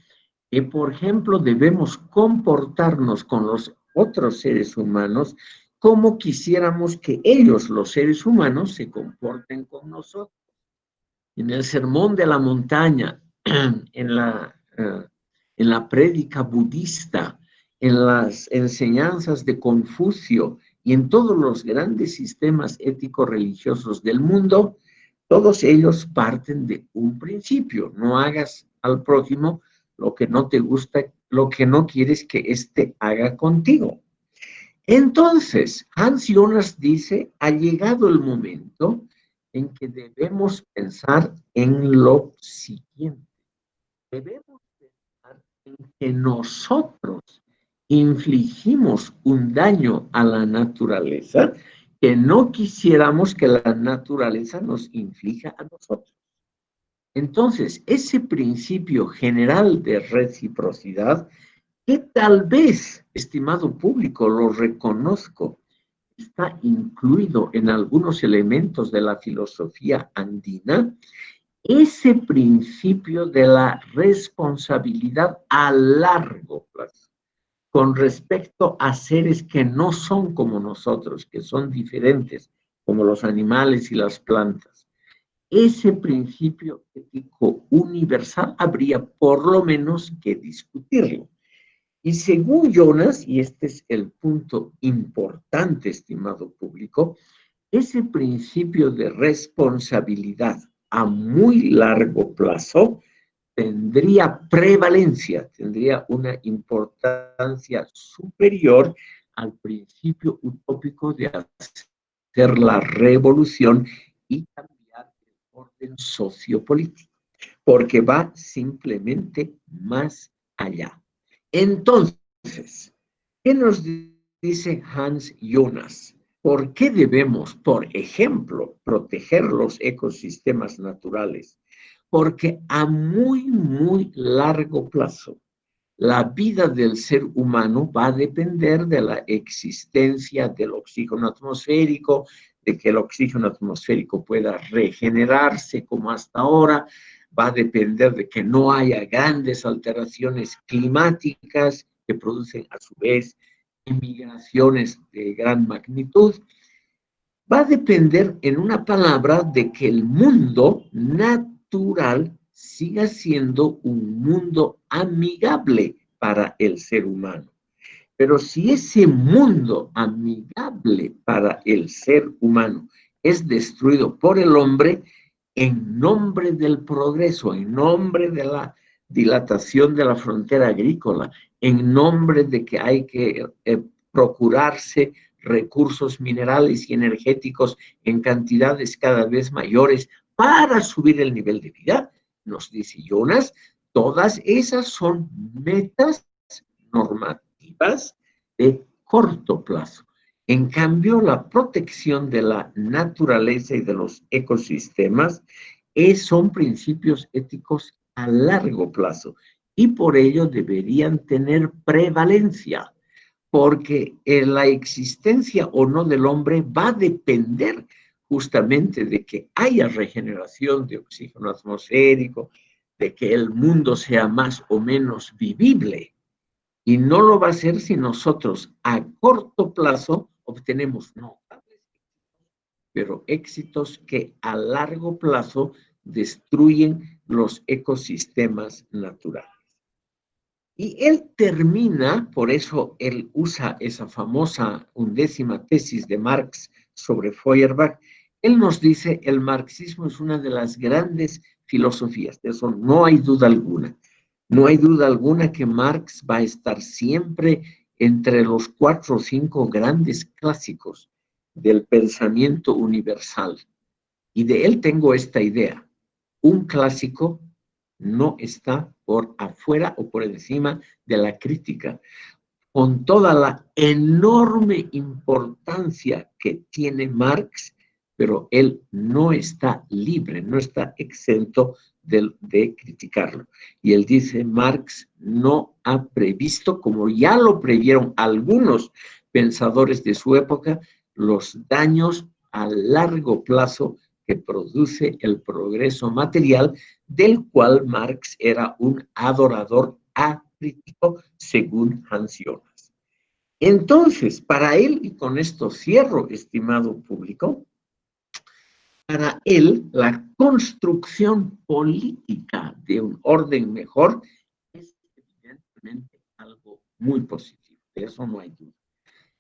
que, por ejemplo, debemos comportarnos con los otros seres humanos como quisiéramos que ellos, los seres humanos, se comporten con nosotros. En el Sermón de la Montaña, en la prédica budista, en las enseñanzas de Confucio y en todos los grandes sistemas éticos religiosos del mundo, todos ellos parten de un principio: no hagas al prójimo lo que no te gusta, lo que no quieres que éste haga contigo. Entonces, Hans Jonas dice, ha llegado el momento en que debemos pensar en lo siguiente. Debemos pensar en que nosotros infligimos un daño a la naturaleza que no quisiéramos que la naturaleza nos inflija a nosotros. Entonces, ese principio general de reciprocidad, que tal vez, estimado público, lo reconozco, está incluido en algunos elementos de la filosofía andina, ese principio de la responsabilidad a largo plazo con respecto a seres que no son como nosotros, que son diferentes, como los animales y las plantas. Ese principio ético universal habría por lo menos que discutirlo. Y según Jonas, y este es el punto importante, estimado público, ese principio de responsabilidad a muy largo plazo tendría prevalencia, tendría una importancia superior al principio utópico de hacer la revolución y cambiar el orden sociopolítico, porque va simplemente más allá. Entonces, ¿qué nos dice Hans Jonas? ¿Por qué debemos, por ejemplo, proteger los ecosistemas naturales? Porque a muy, muy largo plazo, la vida del ser humano va a depender de la existencia del oxígeno atmosférico, de que el oxígeno atmosférico pueda regenerarse como hasta ahora, va a depender de que no haya grandes alteraciones climáticas que producen a su vez emigraciones de gran magnitud. Va a depender, en una palabra, de que el mundo natural siga siendo un mundo amigable para el ser humano. Pero si ese mundo amigable para el ser humano es destruido por el hombre, en nombre del progreso, en nombre de la dilatación de la frontera agrícola, en nombre de que hay que procurarse recursos minerales y energéticos en cantidades cada vez mayores para subir el nivel de vida, nos dice Jonas, todas esas son metas normativas de corto plazo. En cambio, la protección de la naturaleza y de los ecosistemas son principios éticos a largo plazo y por ello deberían tener prevalencia, porque la existencia o no del hombre va a depender justamente de que haya regeneración de oxígeno atmosférico, de que el mundo sea más o menos vivible. Y no lo va a hacer si nosotros a corto plazo obtenemos notables, pero éxitos que a largo plazo destruyen los ecosistemas naturales. Y él termina, por eso él usa esa famosa 11ª tesis de Marx sobre Feuerbach. Él nos dice, el marxismo es una de las grandes filosofías, de eso no hay duda alguna. No hay duda alguna que Marx va a estar siempre entre los 4 o 5 grandes clásicos del pensamiento universal. Y de él tengo esta idea. Un clásico no está por afuera o por encima de la crítica. Con toda la enorme importancia que tiene Marx, pero él no está libre, no está exento de criticarlo. Y él dice, Marx no ha previsto, como ya lo previeron algunos pensadores de su época, los daños a largo plazo que produce el progreso material, del cual Marx era un adorador acrítico, según Hans Jonas. Entonces, para él, y con esto cierro, estimado público, para él la construcción política de un orden mejor es evidentemente algo muy positivo, de eso no hay duda.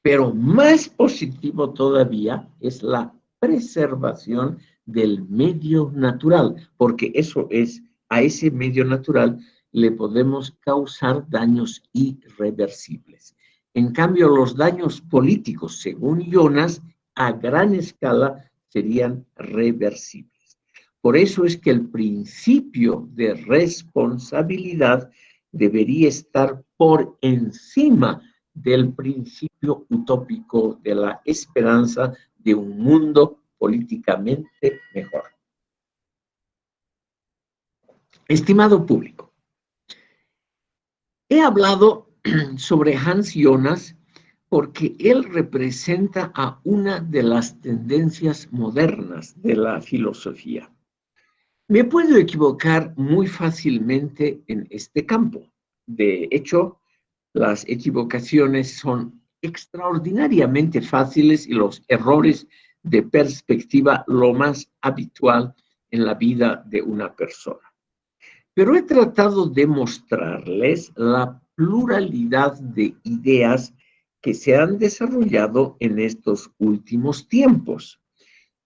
Pero más positivo todavía es la preservación del medio natural, porque eso es, a ese medio natural le podemos causar daños irreversibles. En cambio, los daños políticos, según Jonas, a gran escala serían reversibles. Por eso es que el principio de responsabilidad debería estar por encima del principio utópico de la esperanza de un mundo políticamente mejor. Estimado público, he hablado sobre Hans Jonas porque él representa a una de las tendencias modernas de la filosofía. Me puedo equivocar muy fácilmente en este campo. De hecho, las equivocaciones son extraordinariamente fáciles y los errores de perspectiva lo más habitual en la vida de una persona. Pero he tratado de mostrarles la pluralidad de ideas que se han desarrollado en estos últimos tiempos.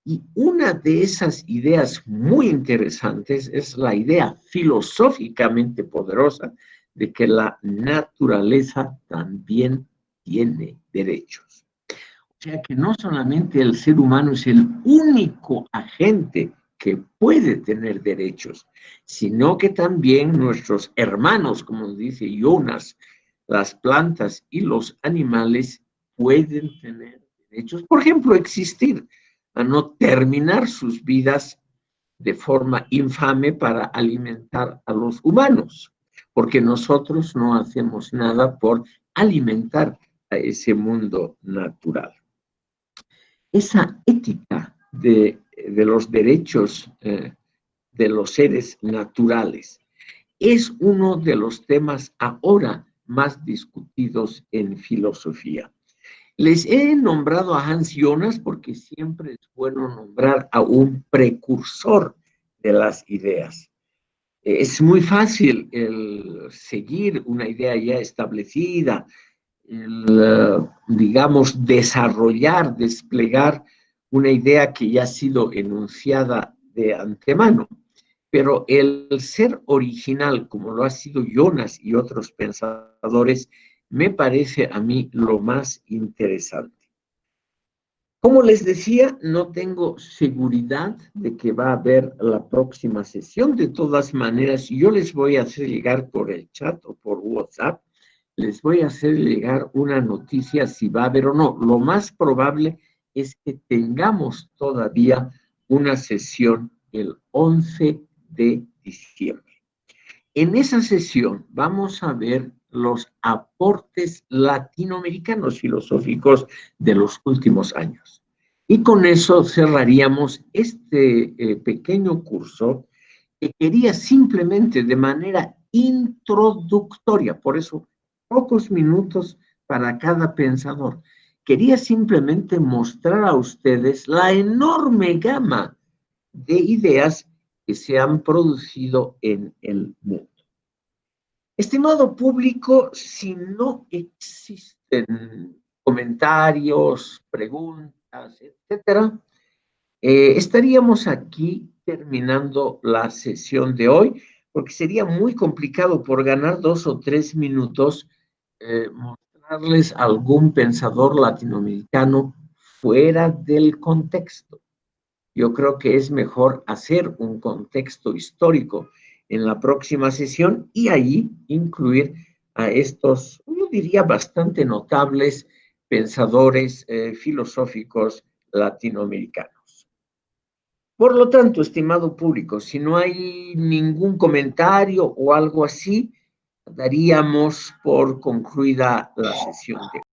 Y una de esas ideas muy interesantes es la idea filosóficamente poderosa de que la naturaleza también tiene derechos. O sea que no solamente el ser humano es el único agente que puede tener derechos, sino que también nuestros hermanos, como dice Jonas, las plantas y los animales pueden tener derechos. Por ejemplo, existir, a no terminar sus vidas de forma infame para alimentar a los humanos, porque nosotros no hacemos nada por alimentar a ese mundo natural. Esa ética de los derechos de los seres naturales es uno de los temas ahora más discutidos en filosofía. Les he nombrado a Hans Jonas porque siempre es bueno nombrar a un precursor de las ideas. Es muy fácil el seguir una idea ya establecida, digamos, desarrollar, desplegar una idea que ya ha sido enunciada de antemano. Pero el ser original, como lo ha sido Jonas y otros pensadores, me parece a mí lo más interesante. Como les decía, no tengo seguridad de que va a haber la próxima sesión. De todas maneras, yo les voy a hacer llegar por el chat o por WhatsApp, les voy a hacer llegar una noticia si va a haber o no. Lo más probable es que tengamos todavía una sesión el 11 de diciembre. En esa sesión vamos a ver los aportes latinoamericanos filosóficos de los últimos años. Y con eso cerraríamos este pequeño curso que quería simplemente de manera introductoria, por eso pocos minutos para cada pensador. Quería simplemente mostrar a ustedes la enorme gama de ideas que se han producido en el mundo. Estimado público, si no existen comentarios, preguntas, etcétera, estaríamos aquí terminando la sesión de hoy, porque sería muy complicado por ganar 2 o 3 minutos mostrarles algún pensador latinoamericano fuera del contexto. Yo creo que es mejor hacer un contexto histórico en la próxima sesión y ahí incluir a estos, yo diría, bastante notables pensadores filosóficos latinoamericanos. Por lo tanto, estimado público, si no hay ningún comentario o algo así, daríamos por concluida la sesión de hoy.